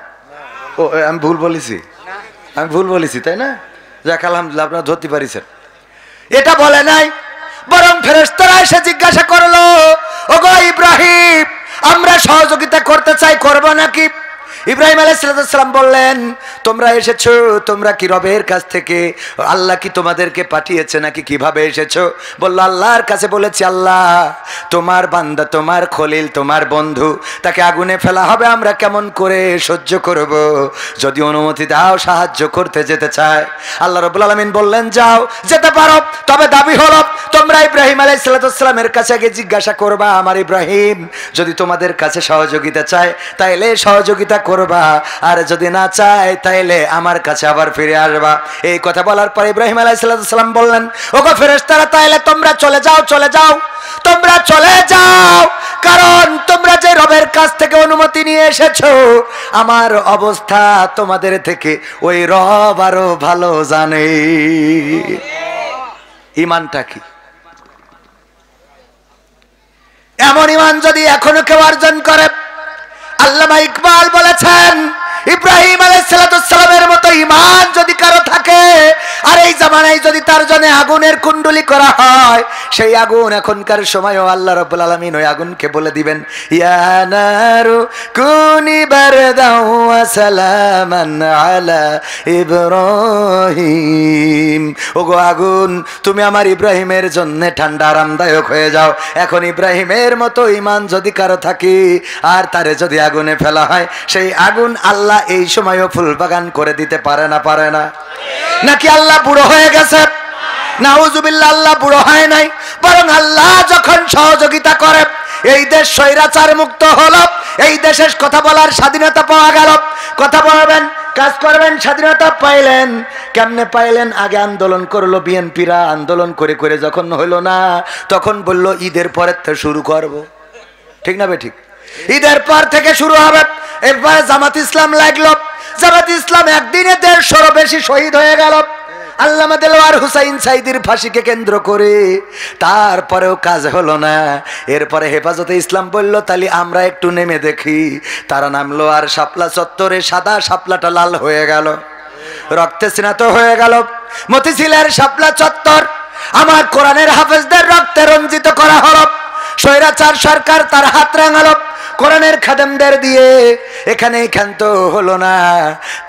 ও আমি ভুল বলেছি, আমি ভুল বলেছি, তাই না? যাক, আলহামদুলিল্লাহ, আপনারা ধরতে পারিছেন। এটা বলে নাই, বরং ফেরেশতারা এসে জিজ্ঞাসা করলো, ওগো ইব্রাহিম, আমরা সহযোগিতা করতে চাই, করব নাকি? ইব্রাহিম আলাইহিস সালাম বললেন, তোমরা এসেছো, তোমরা কি রবের কাছ থেকে, আল্লাহ কি তোমাদেরকে পাঠিয়েছে নাকি কিভাবে এসেছো? বললো, আল্লাহর কাছে বলেছি, আল্লাহ তোমার বান্দা, তোমার খলিল, তোমার বন্ধু, তাকে আগুনে ফেলা হবে, আমরা কেমন করে সহ্য করব? যদি অনুমতি দাও, সাহায্য করতে যেতে চায়। আল্লাহ রাব্বুল আলামিন বললেন, যাও, যেতে পারো, তবে দাবি হলো তোমরা ইব্রাহিম আলাইহিস সালামের কাছে আগে জিজ্ঞাসা করবা, আমার ইব্রাহিম যদি তোমাদের কাছে সহযোগিতা চায় তাইলে সহযোগিতা করবা, আর যদি না চায় তাইলে আমার কাছে আবার ফিরে আসবা। এই কথা বলার পর ইব্রাহিম আলাইহিস সালাম বললেন, ওগো ফেরেশতারা, তাইলে তোমরা চলে যাও, চলে যাও, তোমরা চলে যাও, কারণ তোমরা যে রবের কাছ থেকে অনুমতি নিয়ে এসেছো, আমার অবস্থা তোমাদের থেকে ওই রব আরো ভালো জানে। ঈমানটা কি? এমন ঈমান যদি এখনো কেউ অর্জন করে, আল্লামা ইকবাল বলেছেন, ইব্রাহিম আলাইহিস সালামের মতো ঈমান যদি কারো থাকে, আর এই জামানায় যদি তার জন্য আগুনের কুণ্ডলী করা হয়, সেই আগুন এখনকার সময়ও আল্লাহ রাব্বুল আলামিন ওই আগুনকে বলে দিবেন, ইয়া নারু কুনি বারদাও ওয়া সালামান আলা ইব্রাহিম। ওগো আগুন, তুমি আমার ইব্রাহিমের জন্য ঠান্ডা আরামদায়ক হয়ে যাও। এখন ইব্রাহিমের মতো ঈমান যদি কারো থাকে, আর তারে যদি আগুনে ফেলা হয়, সেই আগুন আল্লাহ এই সময়ও ফুল বাগান করে দিতে পারে না, পারে না? নাকি আল্লাহ বুড়ো হয়ে গেছে? নাউজুবিল্লাহ, আল্লাহ বুড়ো হয় নাই, বরং আল্লাহ যখন সহযোগিতা করে, এই দেশ স্বৈরাচার মুক্ত হলো, এই দেশের কথা বলার স্বাধীনতা পাওয়া গেল। কথা বলবেন, কাজ করবেন, স্বাধীনতা পাইলেন। কেমনে পাইলেন? আগে আন্দোলন করলো বিএনপিরা, আন্দোলন করে করে যখন হইল না, তখন বলল ঈদের পরের থেকে শুরু করব। ঠিক না বে ঠিক? ঈদের পর থেকে শুরু হবে। এরপরে জামাত ইসলাম লাগলো। জামাত ইসলাম একদিনে 150 বেশি শহীদ হয়ে গেল আল্লামা দেলোয়ার হুসাইন সাইদির ফাঁসিকে কেন্দ্র করে। তারপরেও কাজ হলো না। এরপরে হেফাজতে ইসলাম বলল, তাহলে আমরা একটু নেমে দেখি। তারা নামলো, আর শাপলা চত্বরে সাদা শাপলাটা লাল হয়ে গেল, রক্তে স্নাত হয়ে গেল। মতিঝিলের শাপলা চত্বর আমার কোরআনের হাফেজদের রক্তে রঞ্জিত করা হলো। স্বৈরাচার সরকার তার হাত রাঙালো কোরআনের খাদেমদের দিয়ে। এখানেই ক্ষান্ত হলো না।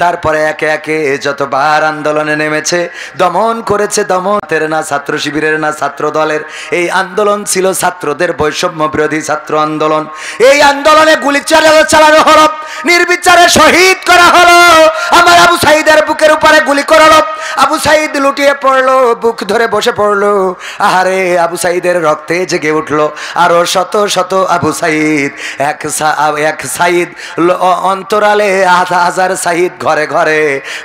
তারপরে একে একে যতবার আন্দোলনে নেমেছে, দমন করেছে। দমনের না ছাত্র শিবিরের না ছাত্র দলের, এই আন্দোলন ছিল ছাত্রদের বৈষম্য বিরোধী ছাত্র আন্দোলন। এই আন্দোলনে গুলি চালানো হলো, নির্বিচারে শহীদ করা হলো। আমার আবু সাইদের বুকের উপরে গুলি করলো। আবু সাইদ লুটিয়ে পড়লো, বুক ধরে বসে পড়লো। আহারে, আবু সাইদের রক্তে জেগে উঠলো আরো শত শত আবু সাইদ। এক সাইদ অন্তরালে হাজার সাইদ, ঘরে ঘরে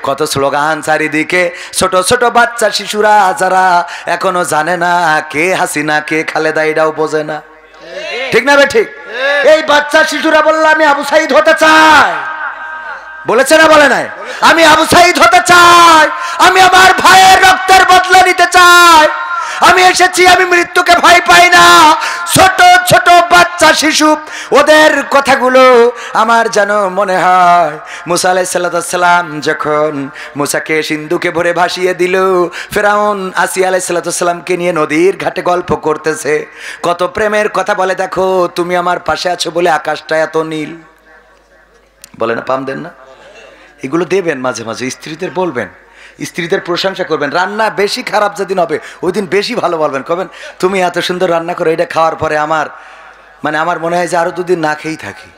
কত স্লোগান চারিদিকে। ছোট ছোট বাচ্চা শিশুরা যারা এখনো জানে না কে হাসিনা কে খালেদা, এটাও বোঝে না। ঠিক না বে ঠিক? এই বাচ্চা শিশুরা বললো, আমি আবু সাইদ হতে চাই। বলেছে না বলে নাই? আমি আবু সাইদ হতে চাই, আমি আমার ভাইয়ের রক্তের বদলা নিতে চাই। আমি এসেছি, আমি মৃত্যুকে ভয় পাই না। ছোট ছোট বাচ্চা শিশু, ওদের কথাগুলো আমার যেন মনে হয় মুসা আলাইহিস সালাম যখন মুসাকে সিন্ধুকে ভরে ভাসিয়ে দিল, ফেরাউন আসিয়া আলাইহিস সালামকে নিয়ে নদীর ঘাটে গল্প করতেছে, কত প্রেমের কথা বলে। দেখো, তুমি আমার পাশে আছো বলে আকাশটা এত নীল। বলে না, পাম দেন না? এগুলো দেবেন মাঝে মাঝে, স্ত্রীদের বলবেন স্ত্রীদের প্রশংসা করবেন। রান্না বেশি খারাপ যেদিন হবে ওই দিন বেশি ভালো বলবেন, কবেন তুমি এত সুন্দর রান্না করো, এটা খাওয়ার পরে আমার আমার মনে হয় যে আরো দুদিন না খেয়েই থাকি।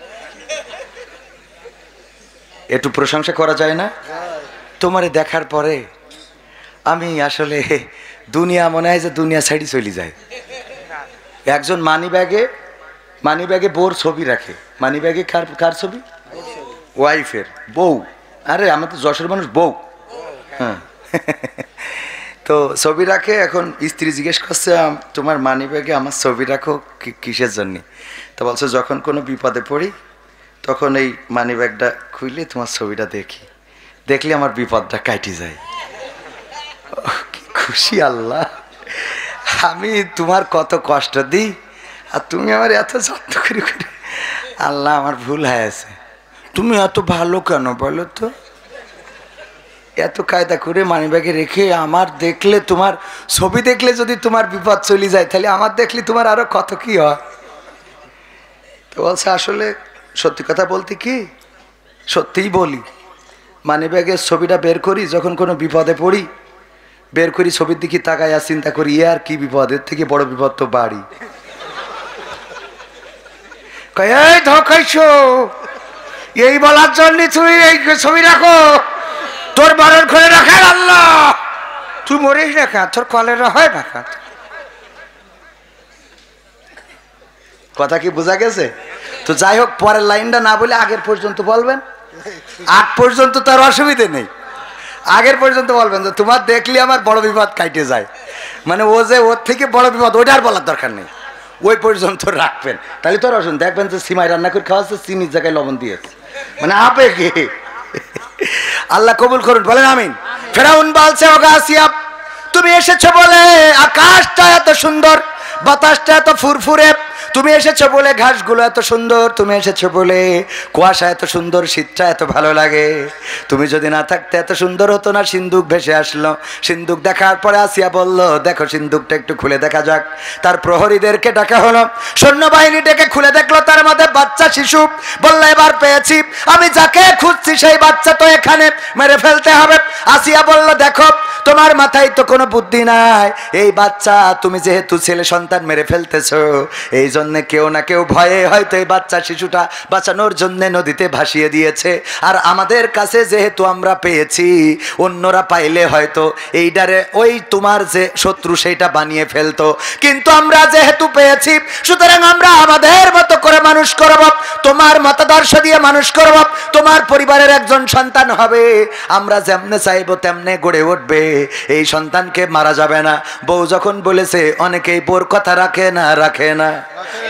একটু প্রশংসা করা যায় না? তোমারে দেখার পরে আমি আসলে দুনিয়া মনে হয় যে দুনিয়া সাইডে চলে যায়। একজন মানি ব্যাগে বউর ছবি রাখে, মানি ব্যাগে কার ছবি? ওয়াইফের, বউ। আরে আমার তো যশোর মানুষ, বউ। হ্যাঁ তো ছবি রাখে। এখন স্ত্রী জিজ্ঞেস করছে তোমার মানি ব্যাগে আমার ছবি রাখো কিসের জন্যে? তো বলছে যখন কোনো বিপদে পড়ি তখন এই মানি ব্যাগটা খুলে তোমার ছবিটা দেখলে আমার বিপদটা কাটি যায়। কি খুশি আল্লাহ, আমি তোমার কত কষ্ট দিই আর তুমি আমার এত যত্ন করে। আল্লাহ আমার ভুল হয়েছে, তুমি এত ভালো কেন বলো তো? এত কায়দা করে মানিব্যাগে রেখে আমার দেখলে, তোমার ছবি দেখলে যদি তোমার বিপদ চলে যায় তাহলে আমার দেখলে তোমার আরো কত কি হয়। তো বলছে আসলে সত্যি কথা বলতে কি, সত্যিই বলি, মানিব্যাগের ছবিটা বের করি যখন কোনো বিপদে পড়ি, বের করি ছবির দিকে তাকাই আর চিন্তা করি এ আর কি বিপদের থেকে বড় বিপদ তো বাড়ি। এই ধকাইছো, এই বলার জন্য তুই এই ছবি রাখো, তোর বাড়ির ঘরে রাখার আল্লাহ, তুই মরিস রাখা, তোর কলেরা হয় রাখা। কথা কি বোঝা গেছে? তো যাই হোক, পরের লাইনটা না বলে আগের পর্যন্ত বলবেন। আগ পর্যন্ত তার অসুবিধে নেই, আগের পর্যন্ত বলবেন যে তোমার দেখলে আমার বড় বিপদ কাটে যায়। মানে ও যে ওর থেকে বড় বিপদ ওইটা আর বলার দরকার নেই, ওই পর্যন্ত রাখবেন। তাহলে তোর অসুন দেখবেন যে সিমাই রান্না করে খাওয়াচ্ছে, চিনির জায়গায় লবণ দিয়েছে, মানে আবেগে। আল্লাহ কবুল করুন, বলেন আমিন। ফেরাউন বলছে ওগো আসিয়া, তুমি এসেছো বলে আকাশটা এত সুন্দর, বাতাসটা এত ফুরফুরে, তুমি এসেছো বলে ঘাসগুলো এত সুন্দর, তুমি এসেছো বলে কুয়াশা এত সুন্দর, শীতটা এত ভালো লাগে। তুমি যদি না থাকতে এত সুন্দর হতো না। সিন্দুক ভেসে আসলো, সিন্দুক দেখার পরে আসিয়া বলল দেখো সিন্দুকটা একটু খুলে দেখা যাক। তার প্রহরীদেরকে ডাকা হলো, সৈন্যবাহিনী ডেকে খুলে দেখলো তার মধ্যে বাচ্চা শিশু। বললো এবার পেয়েছি, আমি যাকে খুঁজছি সেই বাচ্চা তো এখানে, মেরে ফেলতে হবে। আসিয়া বলল দেখো তোমার মাথায় তো কোনো বুদ্ধি নাই, এই বাচ্চা তুমি যেহেতু ছেলে সন্তান মেরে ফেলতেছো, এই জন্য কেউ না কেউ ভয়ে হয়তো এই বাচ্চা শিশুটা বাঁচানোর জন্য নদীতে ভাসিয়ে দিয়েছে। আর আমাদের কাছে যেহেতু আমরা পেয়েছি, অন্যরা পাইলে হয়তো এইটারে ওই তোমার যে শত্রু সেইটা বানিয়ে ফেলতো, কিন্তু আমরা যেহেতু পেয়েছি সুতরাং আমরা আমাদের মতো করে মানুষ করব, তোমার মতাদর্শ দিয়ে মানুষ করব, তোমার পরিবারের একজন সন্তান হবে, আমরা যেমনে চাইবো তেমনে গড়ে উঠবে, এই সন্তানকে মারা যাবে না। বউ যখন বলেছে, অনেকেই বউর কথা রাখে না,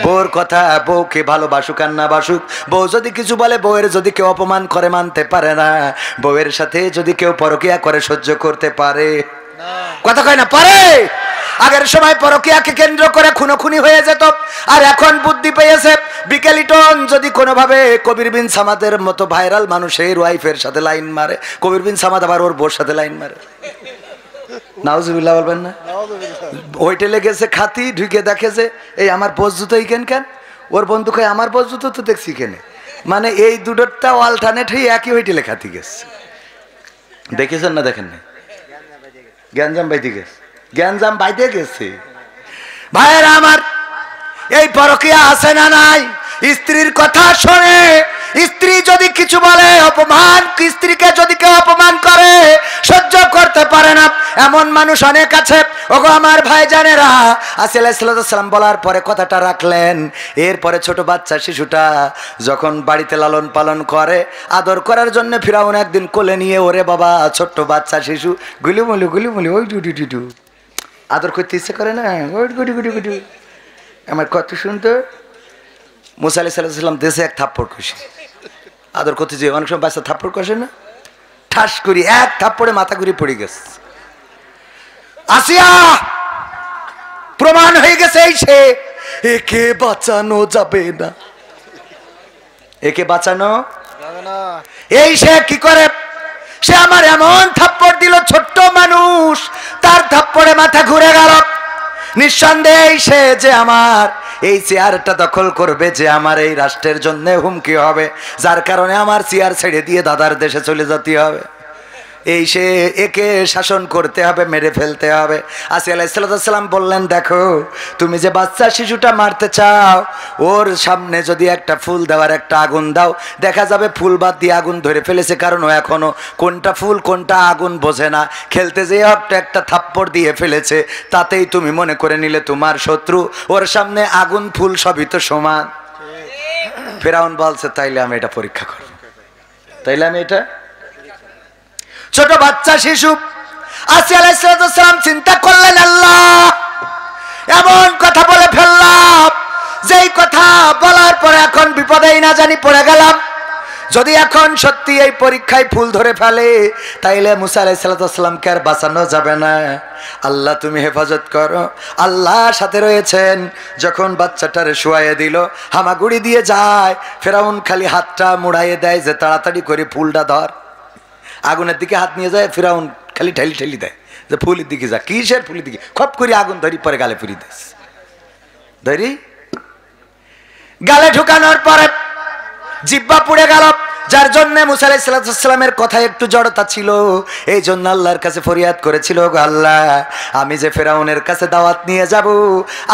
বউর কথা, বউকে ভালোবাসুক আর না বাসুক, বউ যদি কিছু বলে, বউয়ের যদি কেউ অপমান করে মানতে পারে না, বউয়ের সাথে যদি কেউ পরকিয়া করে সহ্য করতে পারে, কথা কয় না পারে। আগের সময় পরকিয়াকে কেন্দ্র করে খুনোখুনি হয়ে যেত, আর এখন বুদ্ধি পেয়েছে বিকেলিটন যদি কোনোভাবে কবির বিন সামাদের মতো ভাইরাল মানুষের ওয়াইফের সাথে লাইন মারে, কবির বিন সামাদ আবার ওর বউর সাথে লাইন মারে, নাউজুবিল্লাহ বলবেন না? হোটেলে গেছে খাতি, ঢুকে দেখে যে এই আমার বস জুতো এইখান কেন, ওর বন্ধু কয় আমার বস জুতো তো দেখছি কেনে, মানে এই দুটোটা অল্টারনেট হয়ে একই হোটেলে খাতি গেছে। দেখেছেন না? দেখেন না? গ্যাঞ্জাম বাইতে গেছে, গ্যাঞ্জাম বাইতে গেছে। ভাইয়েরা আমার, এই পরকিয়া আছে না নাই? স্ত্রীর কথা শোনে, স্ত্রী যদি কিছু বলে অপমান, স্ত্রীকে যদি কেউ অপমান করে সহ্য করতে পারে না, এমন মানুষ অনেক আছে। ওগো আমার ভাই জানেরা, আসিয়া আলাইহিস সালাম বলার পরে কথাটা রাখলেন। এরপরে ছোট বাচ্চা শিশুটা যখন বাড়িতে লালন পালন করে, আদর করার জন্য ফিরাউন একদিন কোলে নিয়ে, ওরে বাবা ছোট্ট বাচ্চা শিশু গুলিমুলি ওই ডু আদর করতে ইচ্ছে করে না, ওই গুডু আমার কত সুন্দর। মুসা আলাইহিস সালাম দেশে এক থাপ্পড় কষে আদর করতে যে, অনেক সময় বাচ্চা থাপ্পড় কষে না, ঠাস করি এক থাপ্পড়ে মাথা ঘুরে পড়ে গেছে। আসিয়া প্রমাণ হয়ে গেছে এই সে, একে বাঁচানো যাবে না, একে বাঁচানো যাবে না। এই সে কি করে, সে আমার এমন থাপ্পড় দিল, ছোট্ট মানুষ, তার থাপ্পড়ে মাথা ঘুরে গেল। নিঃসন্দেহে সে যে আমার এই চেয়ারটা দখল করবে, যে আমার এই রাষ্ট্রের জন্য হুমকি হবে, যার কারণে আমার চেয়ার ছেড়ে দিয়ে দাদার দেশে চলে যেতে হবে। এই সে একে শাসন করতে হবে, মেরে ফেলতে হবে। আসিয়া আলাইহিস সালাম বললেন, দেখো তুমি যে বাচ্চা শিশুটা মারতে চাও, ওর সামনে যদি একটা ফুল দেওয়ার একটা আগুন দাও, দেখা যাবে ফুল বাদ দিয়ে আগুন ধরে ফেলেছে, কারণ ও এখনো কোনটা ফুল কোনটা আগুন বোঝে না। খেলতে যেয়ে একটা থাপ্পড় দিয়ে ফেলেছে, তাতেই তুমি মনে করে নিলে তোমার শত্রু। ওর সামনে আগুন ফুল সবই তো সমান। ফেরাউন বলছে, তাইলে আমি এটা পরীক্ষা করব, তাইলে আমি এটা। ছোট বাচ্চা শিশু আসিয়া আলাইহিস সালাম চিন্তা করলেন, আল্লাহ এমন কথা বলে ফেললাম, যেই কথা বলার পরে এখন বিপদেই না জানি পড়ে গেলাম। যদি এখন সত্যি এই পরীক্ষায় ফুল ধরে ফেলে, তাইলে মুসা আলাইহিস সালামকে আর বাঁচানো যাবে না। আল্লাহ তুমি হেফাজত করো। আল্লাহ সাথে রয়েছেন। যখন বাচ্চাটারে শুয়াইয়ে দিল, হামাগুড়ি দিয়ে যায়, ফেরাউন খালি হাতটা মুড়াইয়ে দেয় যে তাড়াতাড়ি করে ফুলটা ধর। আগুনের দিকে হাত নিয়ে যায়, ফেরাউন খালি ঠেলি ঠেলি দেয় যে ফুলের দিকে যা। কিসের ফুলের দিকে? খপ করে আগুন ধরি, পরে গালে পুরি দিস। ধরি গালে ঢুকানোর পরে জিহ্বা পুড়ে গেল, যার জন্য মুসা আলাইহিস সালামের কথা একটু জড়তা ছিল। এই জন্য আল্লাহর কাছে ফরিয়াদ করেছিল, গো আল্লাহ, আমি যে ফেরাউনের কাছে দাওয়াত নিয়ে যাব,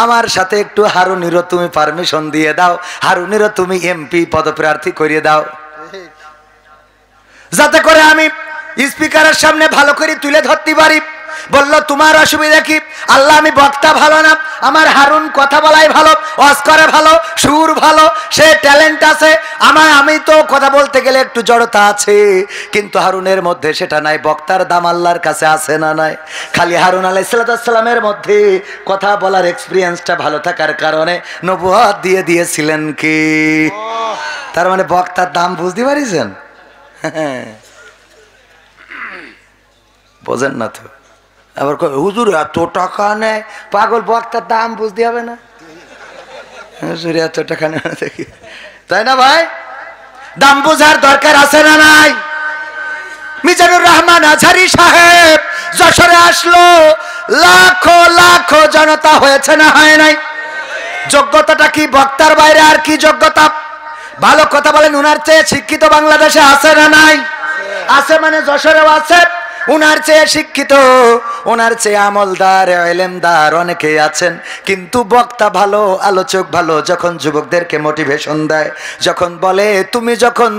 আমার সাথে একটু হারুনেরও তুমি পারমিশন দিয়ে দাও, হারুনেরও তুমি এমপি পদপ্রার্থী করিয়ে দাও, যাতে করে আমি স্পিকারের সামনে ভালো করে তুলে ধরতে পারি। বলল, তোমার অসুবিধা কি? আল্লাহ, আমি বক্তা ভালো না, আমার হারুন কথা বলাই ভালো, ওয়াজ করে ভালো, সুর ভালো, সে ট্যালেন্ট আছে। আমি তো কথা বলতে গেলে একটু জড়তা আছে, কিন্তু হারুনের মধ্যে সেটা নাই। বক্তার দাম আল্লাহর কাছে আছে না নাই? খালি হারুন আলাইহিস সালামের মধ্যে কথা বলার এক্সপিরিয়েন্সটা ভালো থাকার কারণে নবুয়ত দিয়ে দিয়েছিলেন কি। তার মানে বক্তার দাম বুঝতে পারিছেন? বোঝেন না তো। আবার হুজুর এত টাকা নেয়, পাগল, বক্তার দাম বুঝতে হবে না? হুজুর এত টাকা নেয় দেখি, তাই না ভাই? দাম বোঝার দরকার আছে না নাই? মিজানুর রহমান আজহারী সাহেব যশোরে আসলো, লাখো লাখো জনতা হয়েছে না হয় নাই? যোগ্যতাটা কি? বক্তার বাইরে আর কি যোগ্যতা? ভালো কথা বলেন, উনার চেয়ে শিক্ষিত বাংলাদেশে আছে না নাই? আছে, মানে যশোরেও আছে। উনার চেয়ে শিক্ষিত, ওনার চেয়ে আমলদার, এলেমদার অনেকেই আছেন, কিন্তু বক্তা ভালো, আলোচক ভালো। যখন যুবকদেরকে মোটিভেশন দেয়, যখন বলে তুমি যখন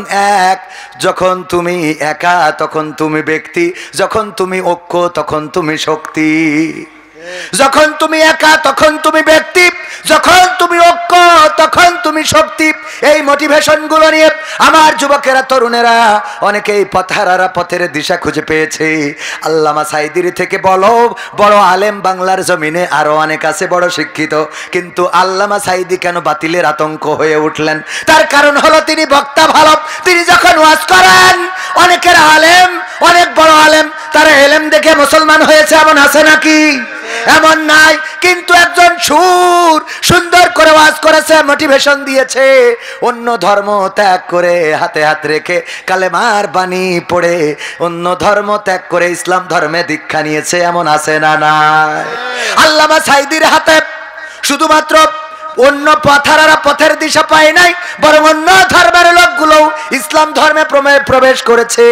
এক, যখন তুমি একা তখন তুমি ব্যক্তি, যখন তুমি ঐক্য তখন তুমি শক্তি, যখন তুমি একা তখন তুমি ব্যক্তি, যখন তুমি ঐক্য তখন তুমি শক্তি। এই মোটিভেশন গুলো নিয়ে আমার যুবকেরা, তরুণেরা অনেকেই পথহারারা পথের দিশা খুঁজে পেয়েছে। আল্লামা সাঈদীর থেকে বড় আলেম বাংলার জমিনে আরো অনেক আছে, বড় শিক্ষিত, কিন্তু আল্লামা সাঈদী কেন বাতিলের আতঙ্ক হয়ে উঠলেন? তার কারণ হলো তিনি বক্তা ভালো। তিনি যখন ওয়াজ করেন, অনেকের আলেম, অনেক বড় আলেম, তারা এলেম দেখে মুসলমান হয়েছে, এমন আছে নাকি? এমন নাই। কিন্তু একজন সুন্দর করে ওয়াজ করেছে, মোটিভেশন দিয়েছে, অন্য ধর্ম ত্যাগ করে, হাতে হাত রেখে কালেমার বাণী পড়ে অন্য ধর্ম ত্যাগ করে ইসলাম ধর্মে দীক্ষা নিয়েছে, এমন আছে না নাই? আল্লামা সাঈদীর হাতে শুধুমাত্র অন্য পথহারারা পথের দিশা পায় নাই, বরং অন্য ধর্মের লোকগুলো ইসলাম ধর্মে প্রবেশ করেছে।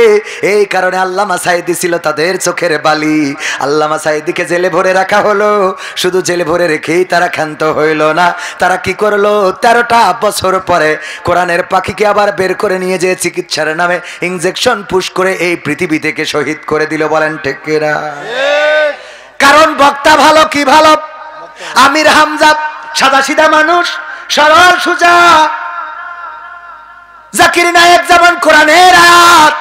এই কারণে আল্লামা সাঈদী ছিল তাদের চোখের বালি। আল্লামা সাঈদীকে জেলে ভরে রাখা হলো। শুধু জেলে ভরে রেখেই তারা ক্ষান্ত হইল না, তারা কি করলো? 13টা বছর পরে কোরআনের পাখিকে আবার বের করে নিয়ে যেয়ে চিকিৎসার নামে ইনজেকশন পুশ করে এই পৃথিবী থেকে শহীদ করে দিল। বলেন ঠিক কিনা? কারণ বক্তা ভালো। কি ভালো? আমির হামজা সাদা সিধা মানুষ, সরল সুজা। জাকির নায়েক যেমন কোরআনের আয়াত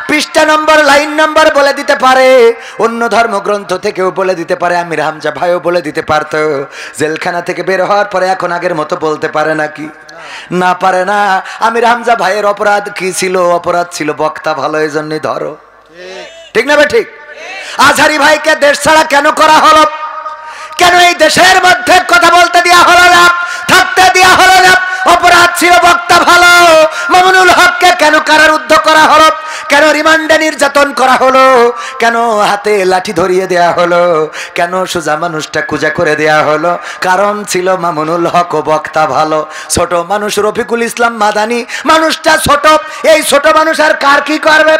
পৃষ্ঠা নম্বর, লাইন নম্বর বলে দিতে পারে, অন্য ধর্মগ্রন্থ থেকেও বলে দিতে পারে। আমির হামজা ভাইও বলে দিতে পারত। জেলখানা থেকে বের হওয়ার পরে এখন আগের মতো বলতে পারে নাকি? না, পারে না। আমির হামজা ভাইয়ের অপরাধ কি ছিল? অপরাধ ছিল বক্তা ভালো, এই জন্যই ধরো। ঠিক না ভাই? ঠিক। আজহারী ভাইকে দেশ ছাড়া কেন করা হলো? কেন এই দেশের মধ্যে কথা বলতে দেওয়া হলো না, থাকতে দেওয়া হলো না? অপরাধ ছিল বক্তা ভালো। মামুনুল হককে কেন কারারুদ্ধ করা হলো? কেন রিমান্ডে নির্যাতন করা হলো? কেন হাতে লাঠি ধরিয়ে দেয়া হলো? কেন সোজা মানুষটা কুজা করে দেয়া হলো? কারণ ছিল মামুনুল হক ও বক্তা ভালো। ছোট মানুষ রফিকুল ইসলাম মাদানী, মানুষটা ছোট। এই ছোট মানুষ আর কার কি করবে?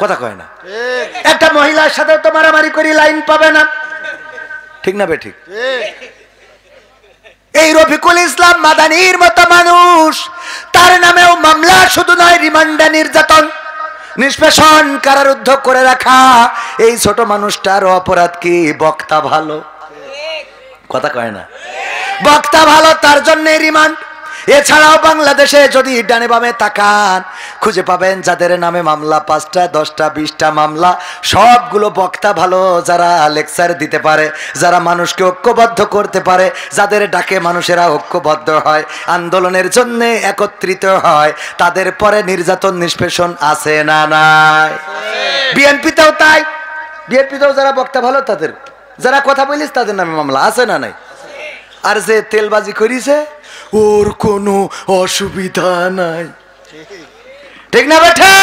কথা কয় না। একটা মহিলার সাথে তো মারামারি করি লাইন পাবে না, ঠিক না বেঠিক? এই রফিকুল ইসলাম মাদানির মতো মানুষ, তার নামেও মামলা শুধু নয়, রিমান্ডে নির্যাতন, নিষ্পেষণ, কারারুদ্ধ করে রাখা। এই ছোট মানুষটার অপরাধ কি? বক্তা ভালো, কথা কয় না, বক্তা ভালো, তার জন্য রিমান্ড। এছাড়াও বাংলাদেশে যদি ডানে বামে তাকান খুঁজে পাবেন যাদের নামে মামলা 5টা 10টা 20টা মামলা, সবগুলো বক্তা ভালো, যারা লেকচার দিতে পারে, যারা মানুষকে ঐক্যবদ্ধ করতে পারে, যাদের ডাকে মানুষেরা ঐক্যবদ্ধ হয়, আন্দোলনের জন্য একত্রিত হয়, তাদের পরে নির্যাতন নিষ্পেষণ আছে না নাই? বিএনপিতেও তাই, বিএনপিতেও যারা বক্তা ভালো, তাদের যারা কথা বলিস তাদের নামে মামলা আছে না নাই? আর যে তেলবাজি করিছে ওর কোনো অসুবিধা নাই, ঠিক না বেঠে?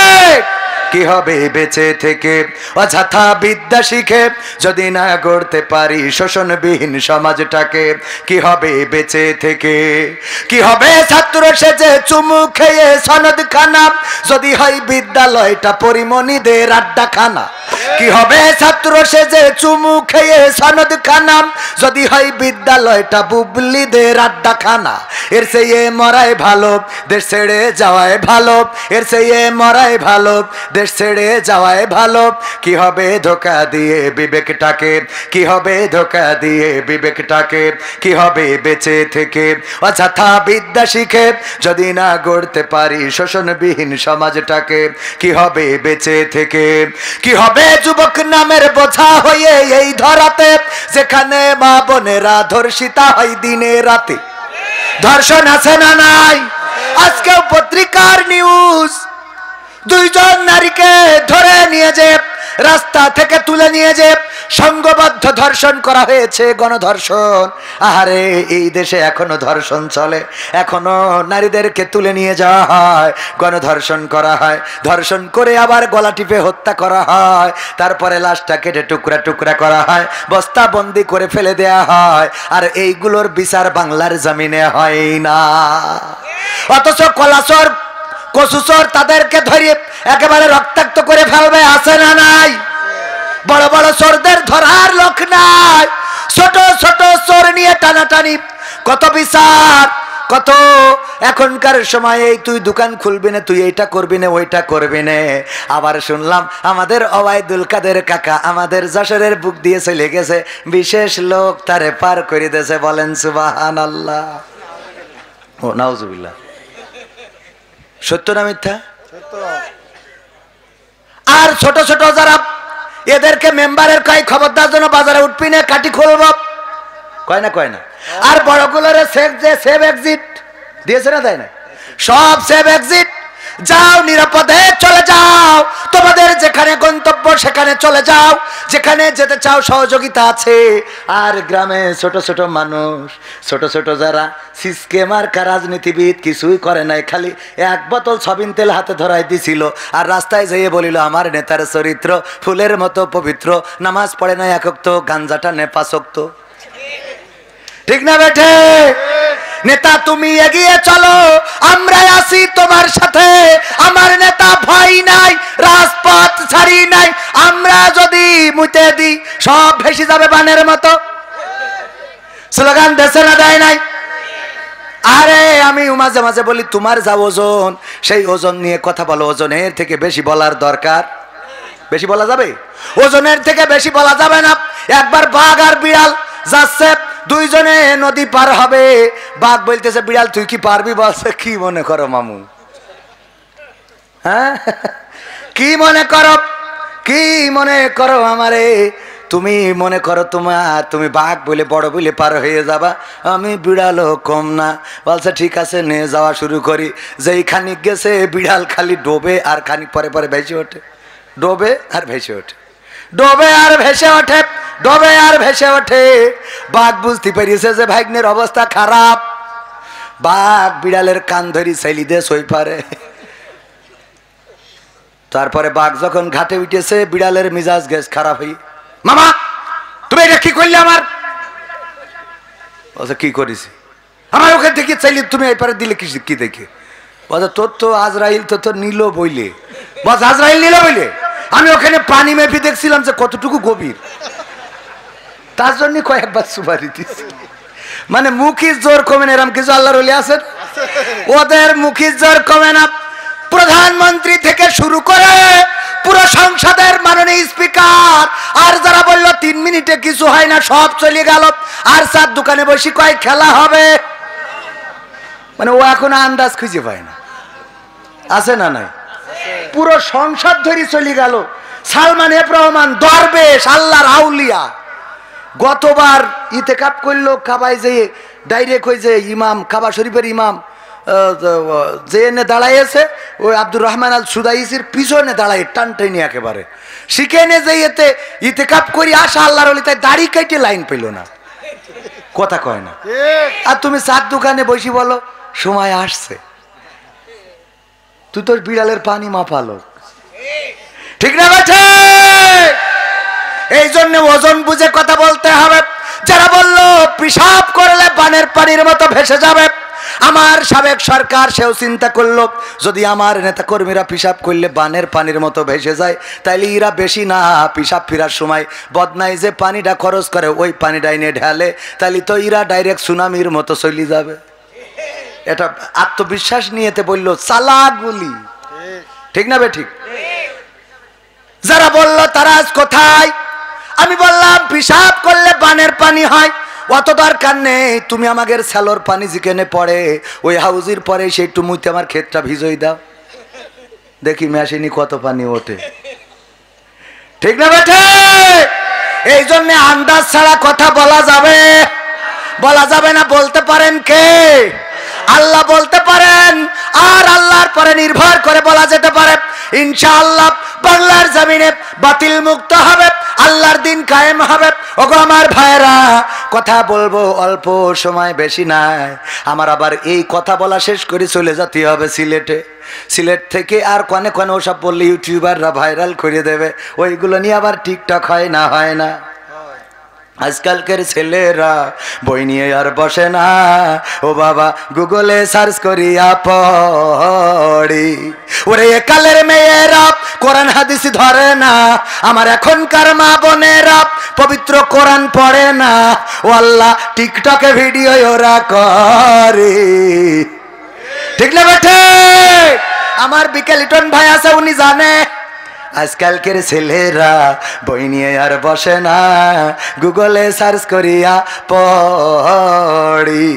কি হবে বেঁচে থেকে অযথা বিদ্যা শিখে যদি না গড়তে পারি শোষণবিহীন সমাজটাকে? কি হবে বেঁচে থেকে? কি হবে ছাত্র সেজে চুমু খেয়ে সনদ খানা যদি হয় বিদ্যালয়টা পরিমণিদের আড্ডাখানা? কি হবে ছাত্র সেজে চুমু খেয়ে সনদ খানা যদি হয় বিদ্যালয়টা বুবলিদের আড্ডাখানা? এর চেয়ে মরাই ভালো, দেশ ছেড়ে যাওয়াই ভালো, এর চেয়ে মরাই ভালো, দেশ ছেড়ে যাওয়াই ভালো। কি হবে ধোকা দিয়ে বিবেকটাকে? কি হবে ধোকা দিয়ে বিবেকটাকে? কি হবে বেঁচে থেকে অযথা বিদ্যা শিখে যদি না গড়তে পারি শোষণবিহীন সমাজটাকে? কি হবে বেঁচে থেকে? কি হবে যুবক নামের বোঝা হয়ে এই ধরাতে, যেখানে মা বোনেরা ধর্ষিতা হয় দিনে রাতে? ধর্ষণ আছে না নাই? আজকেও পত্রিকার নিউজ, 2 জন নারীকে ধরে নিয়ে যে রাস্তা থেকে তুলে নিয়ে যে সংঘবদ্ধ ধর্ষণ করা হয়েছে, গণধর্ষণ। আহারে, এই দেশে এখনো ধর্ষণ চলে, এখনো নারীদেরকে তুলে নিয়ে যাওয়া হয়, গণধর্ষণ করা হয়, ধর্ষণ করে আবার গলা টিপে হত্যা করা হয়, তারপরে লাশটা কেটে টুকরা টুকরা করা হয়, বস্তা বন্দি করে ফেলে দেয়া হয়। আর এইগুলোর বিচার বাংলার জমিনে হয় না। অথচ কলাচর কচুচর তাদেরকে ধরে একেবারে রক্তাক্ত করে ফেলবে, আছে না নাই? বড় বড় চোরদের ধরার লোক নাই, ছোট ছোট চোর নিয়ে টানাটানি, কত বিচার, কত। এখনকার সময়ে তুই দোকান খুলবি না, তুই এইটা করবি না, ওইটা করবি না। আবার শুনলাম আমাদের ওবায়দুল কাদের কাকা আমাদের যশোরের বুক দিয়ে চলে গেছে, বিশেষ লোক তারে পার করে দিয়েছে। বলেন সুবহানাল্লাহ, ও নাউজুবিল্লাহ। সত্য না মিথ্যা? আর ছোট ছোট যারা, এদেরকে মেম্বারের কয় খবরদার জন্য বাজারে উঠবি না, কাটি খুলব, কয় না কয় না। আর বড়গুলোর সেভ এক্সিট দিয়েছে না, তাই না? সব সেভ এক্সিট, যাও নিরাপদে চলে যাও, তোমাদের যেখানে গন্তব্য সেখানে চলে যাও, যেখানে যেতে চাও সহযোগিতা আছে। আর গ্রামে ছোট ছোট মানুষ, ছোট ছোট যারা সিস্কেমার রাজনীতিবিদ, কিছুই করে নাই, খালি 1 বোতল সবিন তেল হাতে ধরাই দিছিল, আর রাস্তায় যেয়ে বলিল আমার নেতার চরিত্র ফুলের মতো পবিত্র, নামাজ পড়ে না একক্ত, গাঞ্জাটা নেপাসক্ত, ঠিক না বেঠে? নেতা তুমি এগিয়ে চলো, আমরা আছি তোমার সাথে, আমার নেতা ভয় নাই, রাজপথ ছাড়ি নাই, আমরা যদি মুতে দিই সব ভেসে যাবে বানের মতো। স্লোগান দেশে না দেয় নাই? আরে আমি মাঝে মাঝে বলি তোমার যা ওজন, সেই ওজন নিয়ে কথা বলো, ওজনের থেকে বেশি বলার দরকার। বেশি বলা যাবে? ওজনের থেকে বেশি বলা যাবে না। একবার বাঘ আর বিড়াল যাচ্ছে, 2 জনে নদী পার হবে, বাঘ বলতেছে বিড়াল তুই কি পারবি? বলছে কি মনে করো মামু, হ্যাঁ কি মনে করো, কি মনে করো আমারে? তুমি মনে করো তুমি বাঘ বলে বড় বলে পার হয়ে যাবা, আমি বিড়ালও কম না। বলছে ঠিক আছে, নিয়ে যাওয়া শুরু করি। যেই খানিক গেছে বিড়াল খালি ডোবে আর খানিক পরে পরে ভেসে ওঠে, ডোবে আর ভেসে ওঠে, ডোবে আর ভেসে ওঠে, ডোবে আর ভেসে ওঠে। বাঘ বুঝতে পেরেছে যে ভাগ্নের অবস্থা খারাপ, বাঘ বিড়ালের কান ধরি ছেলি দিয়ে সই পারে। তারপরে বাঘ যখন ঘাটে উঠেছে, বিড়ালের মিজাজ গেছে খারাপ হই, মামা তুমি এটা কি করলে আমার? বলছে কি করেছি? আমার ওখান থেকে চাইলে তুমি এই পারে দিলে কি দেখে? বলছে তোর তো আজরাইল তো নিল বইলে। বলছে আজরাইল নিল বইলে? আমি ওখানে পানি মেপে দেখছিলাম যে কতটুকু গভীর, তার জন্য কয়েকবার সুপারি দিচ্ছি। মানে মুখির জোর কমে না, এরম কিছু আল্লাহর ওলি আছেন, ওদের মুখির জোর কমে না। প্রধানমন্ত্রী থেকে শুরু করে পুরো সংসদের মাননীয় স্পিকার, আর যারা বললো 3 মিনিটে কিছু হয় না সব চলে গেল, আর চার দোকানে বসে কয় খেলা হবে। মানে ও এখন আন্দাজ খুঁজে পায় না, আছে না নাই? পুরো সংসদ ধরে চলে গেল। সালমান এফ রহমান দরবেশ, আল্লাহর আউলিয়া, গতবার ইতেকাপ করলো কাবায় যেয়ে ডাইরেক্ট হয়ে যে ইমাম, কাবা শরীফের ইমাম যে এনে দাঁড়াইছে ওই আব্দুর রহমান আল সুদাইসির পিছনে দাঁড়ায় টান টেনে একেবারে শিখেনে যে এতে ইতেকাপ করি আসা আল্লাহর ওলি, তাই দাড়ি কেটে লাইন পেল না, কথা কয় না। আর তুমি চার দোকানে বসি বলো সময় আসছে, তুই তোর বিড়ালের পানি মাপালো, ঠিক না বেঠে? এই জন্য ওজন বুঝে কথা বলতে হবে। যারা বললো পিশাব করলে বানের পানির মতো ভেসে যাবে, আমার সাবেক সরকার সেও চিন্তা করলো যদি আমার নেতা কর্মীরা পিশাব করলে বানের পানির মতো ভেসে যায়, তাইলে এরা বেশি না পিশাব ফেরার সময় বদনাই যে পানিটা খরচ করে ওই পানিটা এনে ঢালে, তাইলে তো এরা ডাইরেক্ট সুনামির মতো চলে যাবে। এটা আত্মবিশ্বাস নিয়েতে বললো চালাগুলি, ঠিক না বে ঠিক? যারা বললো তারা আজ কোথায়? আমি বললাম পিশাব করলে বানের পানি হয়, অত দরকার নেই, তুমি আমাদের স্যালোর পানি যেখানে পড়ে ওই হাউজির পরে সেই টুমুতে আমার ক্ষেতটা ভিজই দাও, দেখি মেশিনি কত পানি ওঠে, ঠিক না বেঠে? এই জন্য আন্দাজ ছাড়া কথা বলা যাবে, বলা যাবে না। বলতে পারেন কে? আল্লাহ বলতে পারেন, আর আল্লাহর পরে নির্ভর করে বলা যেতে পারে ইনশাআল্লাহ বাংলার জমিনে বাতিল মুক্ত হবে, আল্লাহর দিন কায়েম হবে। ওগো আমার ভাইরা, কথা বলবো অল্প সময়, বেশি নাই আমার। আবার এই কথা বলা শেষ করে চলে যেতে হবে সিলেটে। সিলেট থেকে আর কনে কনে ওসব বললে ইউটিউবাররা ভাইরাল করে দেবে, ওইগুলো নিয়ে আবার টিকটক হয় না, হয় না। আজকালকার ছেলেরা বই নিয়ে আর বসে না, ও বাবা গুগলে সার্চ করিয়া পড়ি। ওরে কালের মেয়েরা কোরআন হাদিস ধরে না, আমার এখনকার মা বোনেরা পবিত্র কোরআন পড়ে না, ও আল্লাহ টিকটকে ভিডিও ওরা করে, ঠিক না বেঠে? আমার বিকেল লিটন ভাই আছে, উনি জানে আজকালকের ছেলেরা বই নিয়ে আর বসে না, গুগলে সার্চ করিয়া পড়ি,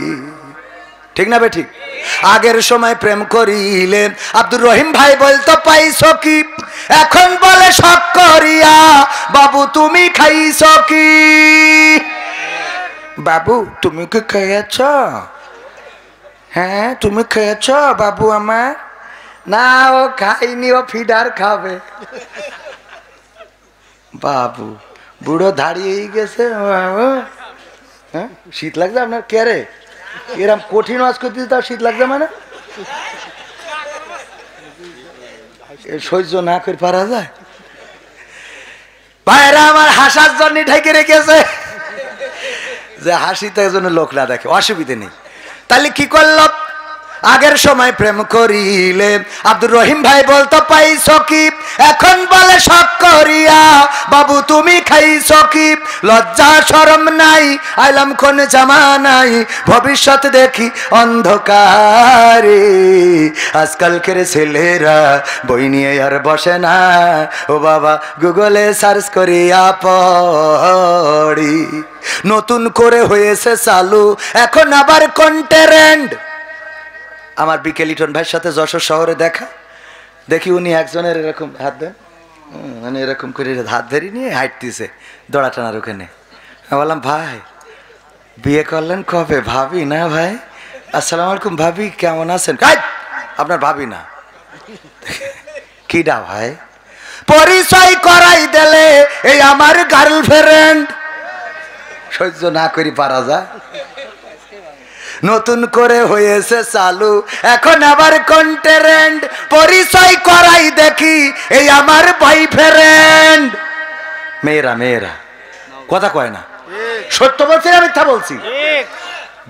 ঠিক না বে ঠিক? আগের সময় প্রেম করিলে আব্দুর রহিম ভাই বলতো পাইছো কি, এখন বলে শখ করিয়া বাবু তুমি খাইছো কি? বাবু তুমি কি খেয়েছ? হ্যাঁ তুমি খেয়েছ বাবু আমার? না ও খাইনি, ও ফিডার খাবে। বাবু বুড়ো দাঁড়িয়ে গেছে। হ্যাঁ শীত লাগছে আপনার? কে রে এরম কঠিন ওয়াজ করতে তাও শীত লাগছে? মানে সহ্য না করে পারা যায়? ভাইরা আমার হাসার জন্য ঢেকে রেখেছে, যে হাসিতে জন্য লোক না দেখে, অসুবিধে নেই। তাহলে কি করল? আগের সময় প্রেম করিলে আব্দুর রহিম ভাই বলতো পাইছো কি, এখন বলে শখ করিয়া বাবু তুমি খাইছো কি? লজ্জা শরম নাই, আইলাম কোন জামানাই, ভবিষ্যৎ দেখি অন্ধকারে। আজকালকের ছেলেরা বই নিয়ে আর বসে না, ও বাবা গুগলে সার্চ করিয়া পড়ি। নতুন করে হয়েছে চালু এখন আবার কন্টেন্ট। আমার বিকেল লিটন ভাইয়ের সাথে যশোর শহরে দেখা, দেখি উনি একজনের এরকম হাত দেন, মানে এরকম করে হাত ধরে নিয়ে হাঁটতেছে দড়া টানার ওখানে। আমি বললাম ভাই বিয়ে করলেন কবে? ভাবি না ভাই। আসসালামু আলাইকুম ভাবি, কেমন আছেন? আপনার ভাবি না? কিডা ভাই? পরিচয় করাই দিলে এই আমার গার্লফ্রেন্ড। সহ্য না করি পারা যায়? নতুন করে হয়েছে চালু এখন আবার কন্টেন্ট, পরিচয় করাই দেখি এই আমার বয়ফ্রেন্ড। মেয়েরা মেয়েরা কথা কয় না, সত্য বলছি না মিথ্যা বলছি?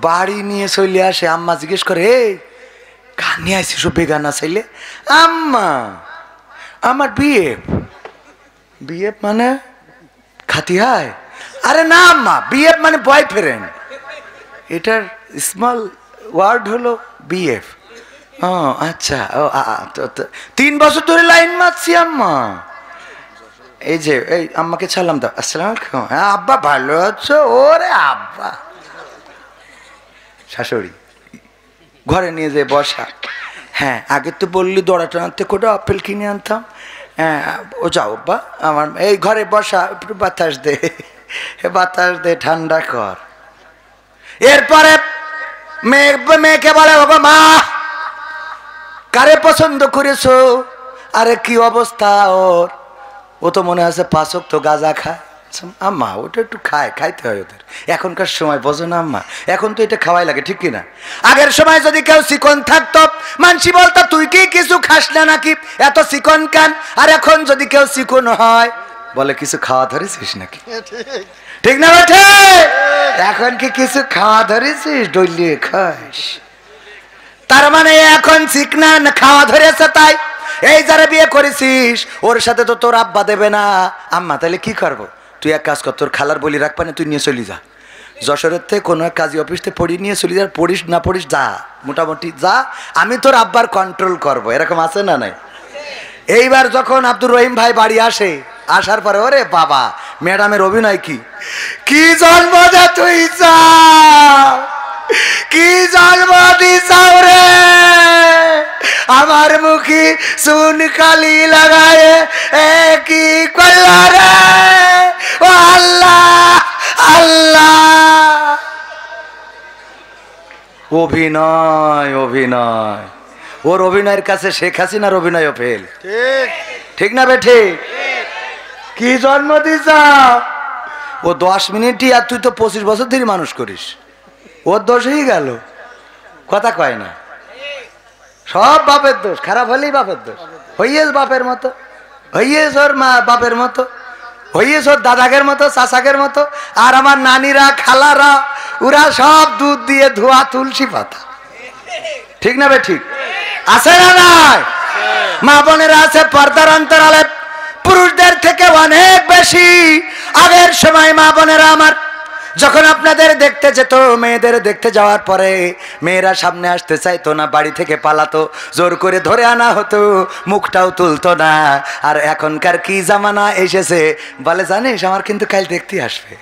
বাড়ি নিয়ে চলে আসে, আম্মা জিজ্ঞেস করে এই কার নিয়ে আসিস বেগানা ছেলে? আম্মা আমার বিয়ে। বিএফ মানে খাতিহায়? আরে না আম্মা, বিএফ মানে বয়ফ্রেন্ড, এটার স্মল ওয়ার্ড হলো বিএফ। ও আচ্ছা, ও 3 বছর ধরে লাইন মারছি আম্মা। এই যে এই আম্মাকে ছাড়লাম দাও। আসসালামু আলাইকুম। হ্যাঁ আব্বা ভালো আছো? ওরে আব্বা। শাশুড়ি ঘরে নিয়ে যে বসা। হ্যাঁ আগে তো বললি দড়াটা আনতে, করে আপেল কিনে আনতাম। হ্যাঁ ও যাও আব্বা, আমার এই ঘরে বসা, একটু বাতাস দে, বাতাস দে, ঠান্ডা কর। এরপরে মেয়েকে বলে বাবা মা কারে পছন্দ করেছো? আরে কি অবস্থা ওর, ও তো মনে আছে 5 ওয়াক্ত গাঁজা খায়। আম্মা ওটা একটু খাইতে হয় ওদের, এখনকার সময় বোঝো না আম্মা, এখন তো এটা খাওয়াই লাগে, ঠিক কিনা? আগের সময় যদি কেউ চিকন থাকতো মানসি বলতো তুই কি কিছু খাস না নাকি, এত চিকন কেন? আর এখন যদি কেউ চিকন হয় বলে কিছু খাওয়া ধরেছিস নাকি, ঠিক না বেঠে? এখন কি কিছু খাওয়া ধরেছিস, ডলিয়ে খাস? তার মানে এখন চিকনা খাওয়া ধরেছে, তাই এই যারা বিয়ে করেছিস ওর সাথে তো তোর আব্বা দেবে না। আম্মা তাহলে কি করবো? তুই এক কাজ কর, তোর খালার বলি রাখবা না, তুই নিয়ে চলি যা যশোরের থেকে কোনো এক কাজী অফিসতে পড়িয়ে নিয়ে চলি যা, পড়িস না পড়িস যা, মোটামুটি যা, আমি তোর আব্বার কন্ট্রোল করবো, এরকম আছে না নাই? এইবার যখন আব্দুর রহিম ভাই বাড়ি আসে, আসার পরে ওরে বাবা ম্যাডামের অভিনয় কি জন্ম দে তুই যা, কি জন্ম দিছাও রে, আমার মুখে সুন কালি লাগায়ে কি করলা রে, ও আল্লাহ আল্লাহ। অভিনয় অভিনয়, ওর অভিনয়ের কাছে শেখ হাসিনার অভিনয় ফেল, ঠিক না বেঠে? কি জন্ম দিছা ও 10 মিনিটই, আর তুই তো 25 বছর ধরে মানুষ করিস, ওর দোষই গেল, কথা কয় না, সব বাপের দোষ, খারাপ হলেই বাপের দোষ। হইয়েছ বাপের মতো, হইয়েছ ওর মা বাপের মতো, হইয়েছ ওর দাদাগের মতো, চাচাগের মতো, আর আমার নানিরা খালারা ওরা সব দুধ দিয়ে ধোয়া তুলসী পাতা, ঠিক না বে ঠিক? আছে না নাই? মা বোনেরা আছে পর্দার অন্তরালে পুরুষদের থেকে অনেক বেশি। আগের সময় মা বোনেরা আমার যখন আপনাদের দেখতে যেত, মেয়েদের দেখতে যাওয়ার পরে মেয়েরা সামনে আসতে চাইতো না, বাড়ি থেকে পালাতো, জোর করে ধরে আনা হতো, মুখটাও তুলতো না। আর এখনকার কি জামানা এসেছে, বলে জানিস আমার কিন্তু কাল দেখতে আসবে,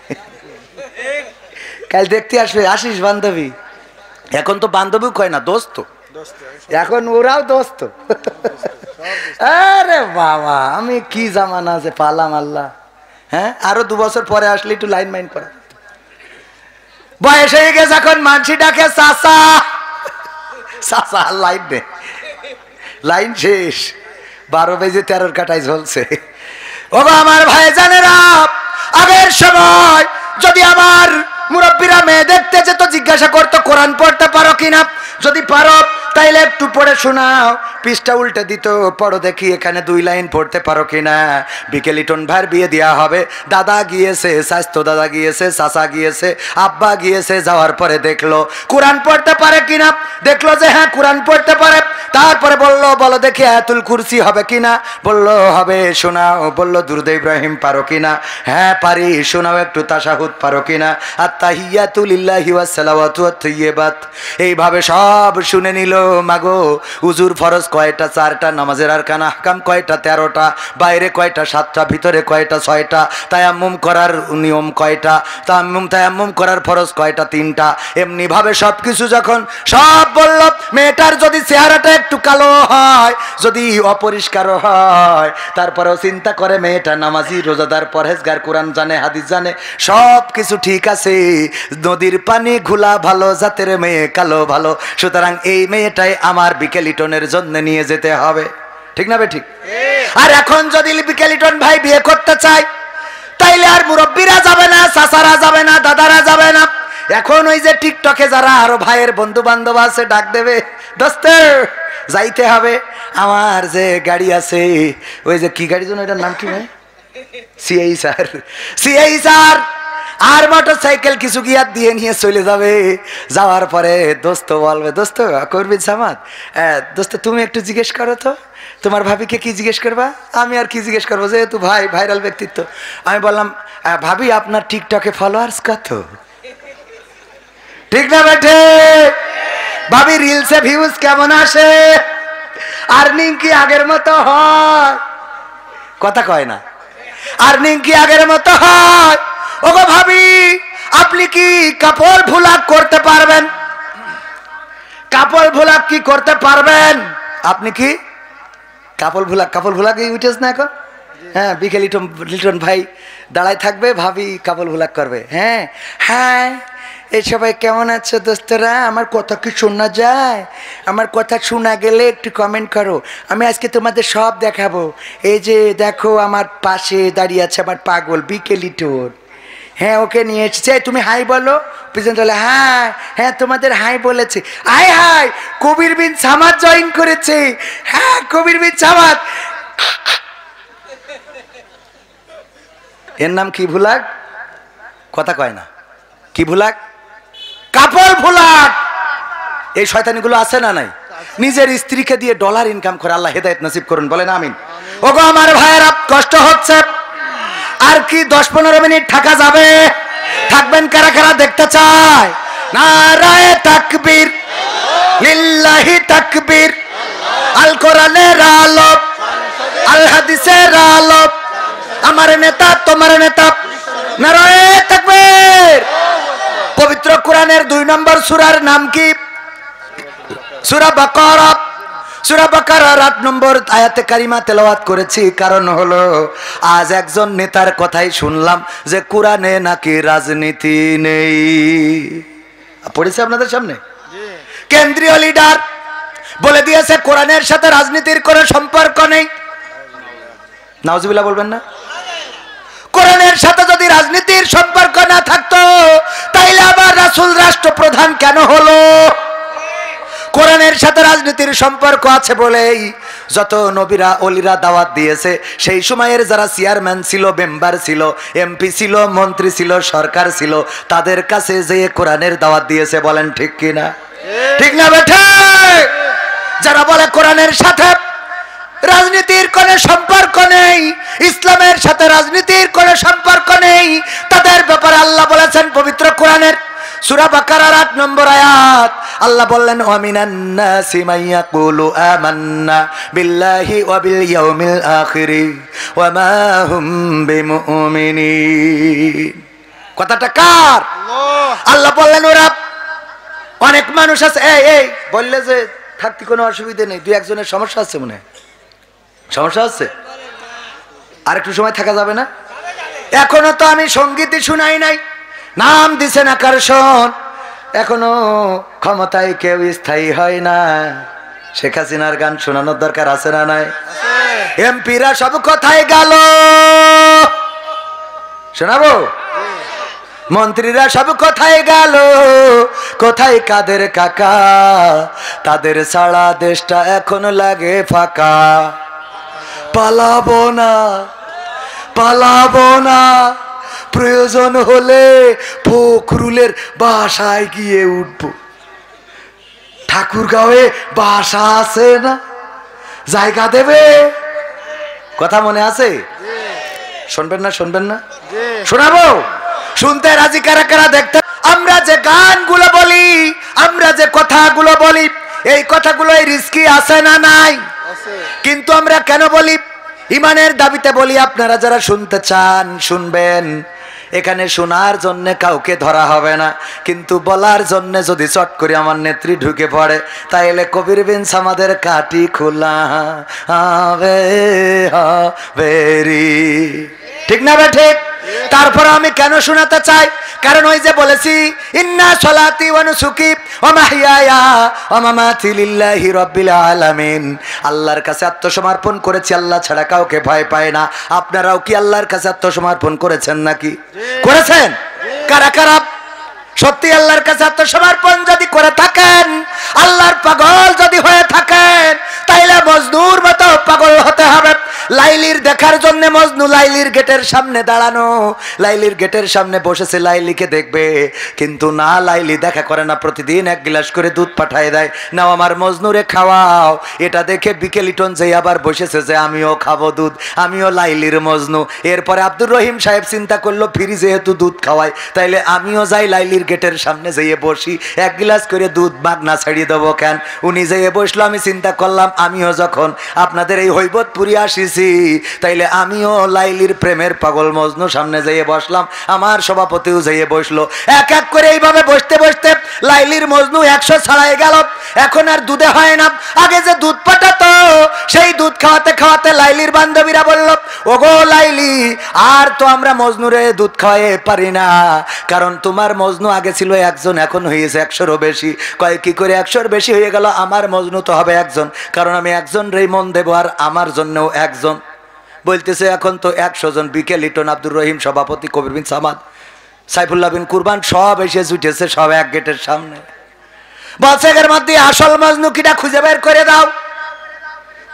কাল দেখতে আসবে, আসিস বান্ধবী। এখন তো বান্ধবী কয় না, দোস্ত, এখন ওরাও দোস্ত। আরে বাবা আমি কি জামানা আছে পালাম আল্লাহ। হ্যাঁ আরো 2 বছর পরে আসলে একটু লাইন মাইন করা, বয়স হয়ে গেছে এখন মানসি ডাকে চাচা চাচা, লাইন নেই, লাইন শেষ, 12 বেজে 13 কাটায় ঝলছে। ও আমার ভাই জানেরা, আগের সময় যদি আমার মুরব্বীরা মেয়ে দেখতে যেত জিজ্ঞাসা করতো কোরআন পড়তে পারো কিনা, যদি পারো তাইলে একটু পড়ে শোনাও, পৃষ্ঠা উল্টে দিত, পড়ো দেখি এখানে 2 লাইন পড়তে পারো কিনা। বিকেল লিটন ভাইয়ের বিয়ে দেওয়া হবে, দাদা গিয়েছে, স্বাস্থ্য দাদা গিয়েছে, চাচা গিয়েছে, আব্বা গিয়েছে, যাওয়ার পরে দেখলো কোরআন পড়তে পারে কিনা, দেখলো যে হ্যাঁ কোরআন পড়তে পারে, তারপরে বললো বলো দেখি আয়াতুল কুরসি হবে কিনা, বললো হবে, শোনাও, বললো দুরূদ ইব্রাহিম পারো কিনা, হ্যাঁ পারি, শোনাও একটু তাশাহুদ পারো কিনা, আত-তাহিয়াতু লিল্লাহি ওয়াস সালাওয়াতু ওয়াত তাইয়্যিবাত। এইভাবে সব শুনে নিল। মাগো উজুর ফরজ কয়টা? 4টা। নামাজের আরকান আহকাম কয়টা? 13টা। বাইরে কয়টা? 7টা। ভিতরে কয়টা? 6টা। তায়াম্মুম করার নিয়ম কয়টা? তায়াম্মুম করার ফরজ কয়টা? 3টা। এমনি ভাবে সবকিছু যখন সব বলল, মেয়েটার যদি চেহারাটা একটু কালো হয়, যদি অপরিষ্কার হয়, তারপরেও চিন্তা করে মেয়েটা নামাজি, রোজাদার, পরহেজগার, কোরআন জানে, হাদিস জানে, সব কিছু ঠিক আছে, নদীর পানি ঘোলা ভালো, জাতের মেয়ে কালো ভালো, সুতরাং এই মেয়েটাই আমার বিকেলিটনের জন্য নিয়ে যেতে হবে, ঠিক না বে ঠিক? আর এখন যদি বিকেলিটন ভাই বিয়ে করতে চায় তাইলে আর মুরব্বীরা যাবে না, চাচারা যাবে না, দাদারা যাবে না, এখন ওই যে টিকটকে যারা আরো ভাইয়ের বন্ধু বান্ধব আছে ডাক দেবে, দোস্ত যাইতে হবে, আমার যে গাড়ি আছে, ওই যে কি গাড়ি যেন, এটার নাম কি ভাই? সিআই স্যার, সিআই স্যার আর মোটর সাইকেল কিছু গিয়ার দিয়ে নিয়ে চলে যাবে। যাওয়ার পরে দোস্ত বলবে, দোস্ত করবি জামাত? দোস্ত তুমি একটু জিজ্ঞেস করো তো, তোমার ভাবিকে কি জিজ্ঞেস করবা? আমি আর কি জিজ্ঞেস করবো, যেহেতু ভাই ভাইরাল ব্যক্তিত্ব। আমি বললাম ভাবি আপনার টিকটকে ফলোয়ার্স কত? ঠিক না বেঠে? ভাবি রিলসে ভিউজ কেমন আসে? আর্নিং কি আগের মতো হয়? কথা কয় না। আর্নিং কি আগের মতো হয়? ওগো ভাবি আপনি কি কাপড় ভুলাক করতে পারবেন? কাপড় ভুলাক কি করতে পারবেন? আপনি কি কাপড় ভুলাক উঠেছ না এখন? হ্যাঁ, বিকেল লিটন ভাই দাঁড়ায় থাকবে, ভাবি কাপড় ভুলাক করবে। হ্যাঁ হ্যাঁ, এই সবাই কেমন আছো দোস্তরা? আমার কথা কি শোনা যায়? আমার কথা শোনা গেলে একটু কমেন্ট করো, আমি আজকে তোমাদের সব দেখাবো। এই যে দেখো আমার পাশে দাঁড়িয়ে আছে আমার পাগল বিকেল লিটন। হ্যাঁ, ওকে নিয়ে এসেছে। তুমি হাই বলো। পিছন বলে হ্যাঁ হ্যাঁ তোমাদের হাই বলেছে। হাই হাই, কবির বিন সামাদ জয়েন করেছে। হ্যাঁ, কবির বিন সামাদ। এর নাম কি ভুলাক? কথা কয় না। কি ভুলাক? কাপড় ভুলাক। এই শয়তানিগুলো আছে না নাই? নিজের স্ত্রীকে দিয়ে ডলার ইনকাম করে। আল্লাহ হেদায়েত নসিব করুন, বলেন আমিন। ওগো আমার ভাইয়েরা, কষ্ট হচ্ছে, আর কি 10-15 মিনিট থাকা যাবে? থাকবেন কারা কারা দেখতে চায়? নারায়ে তাকবীর, লিল্লাহি তাকবীর, আল কোরআনের আলো, আল হাদিসের আলো, আমার নেতা তোমার নেতা, নারায়ে তাকবীর। পবিত্র কোরআনের 2 নম্বর সূরার নাম কি? সূরা বাকারা। সূরা বাকারার 8 নম্বর আয়াতে কারিমা তেলাওয়াত করেছি, কারণ হলো আজ একজন নেতার কথাই শুনলাম যে কোরআনে নাকি রাজনীতি নেই। পড়েছে আপনাদের সামনে? কেন্দ্রীয় লিডার বলে দিয়েছে কোরআনের সাথে রাজনীতির কোনো সম্পর্ক নেই। নাউজুবিল্লাহ বলবেন না? কোরআনের সাথে যদি রাজনীতির সম্পর্ক না থাকতো তাইলে আবার রাসূল রাষ্ট্রপ্রধান কেন হলো? কোরআনের সাথে রাজনীতির সম্পর্ক আছে বলেই যত নবীরা ওলিরা দাওয়াত দিয়েছে, সেই সময়ের যারা চেয়ারম্যান ছিল, মেম্বার ছিল, এমপি ছিল, মন্ত্রী ছিল, সরকার ছিল, তাদের কাছে যে কোরআনের দাওয়াত দিয়েছে। বলেন ঠিক কিনা? ঠিক না বেঠে? যারা বলে কোরআনের সাথে রাজনীতির কোনো সম্পর্ক নেই, ইসলামের সাথে রাজনীতির কোনো সম্পর্ক নেই, তাদের ব্যাপারে আল্লাহ বলেছেন পবিত্র কোরআনের সূরা বাকারার 8 নম্বর আয়াত, আল্লাহ বললেন ওয়ামিনান নাসি মাইয়াকুলু আমান্না বিল্লাহি ওয়া বিল ইয়াউমিল আখির ওয়া মা হুম বিমুমিনিন। কথাটা কার? আল্লাহ বললেন ওরা অনেক মানুষ আছে। এই বললে যে থাকতে কোনো অসুবিধা নেই, 2-1 জনের সমস্যা আছে, মনে সমস্যা আছে, আর একটু সময় থাকা যাবে না? এখনো তো আমি সঙ্গীতই শুনাই নাই, নাম দিছেন আকর্ষণ, এখনো ক্ষমতায় কেউ স্থায়ী হয় না। শেখ হাসিনার গান শোনানোর দরকার আছে না নাই? এমপিরা সব কোথায় গেল শোনাবো? মন্ত্রীরা সব কোথায় গেল? কোথায় কাদের কাকা? তাদের ছাড়া দেশটা এখন লাগে ফাঁকা। পালাবো না, পালাবো না, প্রয়োজন হলে ফখরুলের বাসায় গিয়ে উঠবো। ঠাকুরগাঁওয়ে বাসা আছে না, জায়গা দেবে। কথা মনে আছে? শুনবেন না? শুনবেন না? শোনাবো। শুনতে রাজি কারা কারা? দেখতে। আমরা যে গানগুলো বলি, আমরা যে কথাগুলো বলি, এই কথাগুলো রিস্কি আছে না নাই? কিন্তু আমরা কেন বলি? ইমানের দাবিতে বলি। আপনারা যারা শুনতে চান শুনবেন, এখানে শোনার জন্য কাউকে ধরা হবে না, কিন্তু বলার জন্য যদি চট করে আমার নেত্রী ঢুকে পড়ে তাইলে কবির বিন সামাদের কাটি খোলা হবে। ঠিক না বে ঠিক? তারপর আমি কেন শোনাতে চাই? কারণ ওই যে বলেছি ইন্না সলাতি ওয়া নুসুকি ওয়া মাহইয়ায়া ওয়া মামাতি লিল্লাহি রাব্বিল আলামিন। আল্লাহর কাছে আত্মসমর্পণ করেছি, আল্লাহ ছাড়া কাউকে ভয় পায় না। আপনারাও কি আল্লাহর কাছে আত্মসমর্পণ করেছেন নাকি? করেছেন? কারা কারা সত্যি আল্লাহর কাছে আত্মসমর্পণ যদি করে থাকেন, আল্লাহর পাগল যদি হয়ে থাকেন, তাইলে মজদুর মতো পাগল হতে হবে। লাইলির দেখার জন্য মজনু লাইলির গেটের সামনে দাঁড়ানো, লাইলির গেটের সামনে বসেছে লাইলিকে দেখবে, কিন্তু না লাইলি দেখা করে না, প্রতিদিন এক গ্লাস করে দুধ পাঠায় দেয়, নাও আমার মজনুরে খাওয়াও। এটা দেখে বিকেলিটন যে আবার বসেছে যে আমিও খাবো দুধ, আমিও লাইলির মজনু। এরপরে আব্দুর রহিম সাহেব চিন্তা করলো ফিরি যেহেতু দুধ খাওয়ায় তাইলে আমিও যাই লাইলির গেটের সামনে যেয়ে বসি, এক গ্লাস করে দুধ মাগনা ছাড়িয়ে দেবো কেন। উনি যেয়ে বসলো, আমি চিন্তা করলাম আমিও যখন আপনাদের এই হৈবতপুরি আসিছি তাইলে আমিও লাইলির প্রেমের পাগল মজনু সামনে যেয়ে বসলাম, আমার সভাপতিও যেয়ে বসলো। এক এক করে এইভাবে বসতে বসতে লাইলির মজনু 100 ছাড়াই গেল। এখন আর দুধে হয় না, আগে যে দুধ পাঠাতো সেই দুধ খাওয়াতে খাওয়াতে লাইলির বান্ধবীরা বলল, ওগো লাইলি আর তো আমরা মজনুরে দুধ খাওয়াতে পারি না, কারণ তোমার মজনু আগে ছিল একজন, এখন হয়েছে 100-এরও বেশি। কয় কি করে 100-এর বেশি হয়ে গেল? আমার মজনু তো হবে একজন, কারণ আমি একজন রেই মন দেব আর আমার জন্যও একজন। বলতেছে এখন তো 100 জন। বিকেলিটন, আব্দুর রহিম সভাপতি, কবির বিন সামাদ, সাইফুল্লাহ বিন কুরবান সব এসে জুটেছে, সব এক গেটের সামনে। বলছে এর মধ্যে আসল মজনু কিটা খুঁজে বের করে দাও।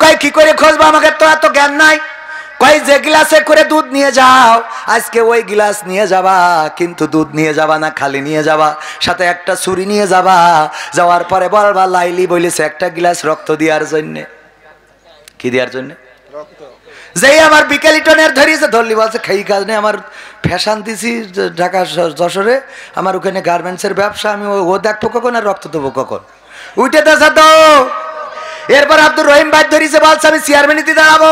কয় কি করে খুঁজবো, আমাকে তো এত জ্ঞান নাই। কয় যে গ্লাসে করে দুধ নিয়ে যাও, আজকে ওই গ্লাস নিয়ে যাবা, কিন্তু দুধ নিয়ে যাবা না, খালি নিয়ে যাবা, সাথে একটা ছুরি নিয়ে যাবা। যাওয়ার পরে বলবা লাইলি বলেছে একটা গ্লাস রক্ত দেওয়ার জন্য। কি দেওয়ার জন্য? যেই আমার বিকেলিটনের ধরিয়েছে, ধরলি বলছে খেই কাজ নেই, আমার ফ্যাশন দিছি ঢাকা যশোরে, আমার ওখানে গার্মেন্টসের ব্যবসা, আমি ও দেখবো কখন আর রক্ত দেবো কখন, উঠে দেশা তো। এরপর আব্দুর রহিম ভাই ধরিয়েছে, বলছে আমি চেয়ারম্যানিতে দাঁড়াবো,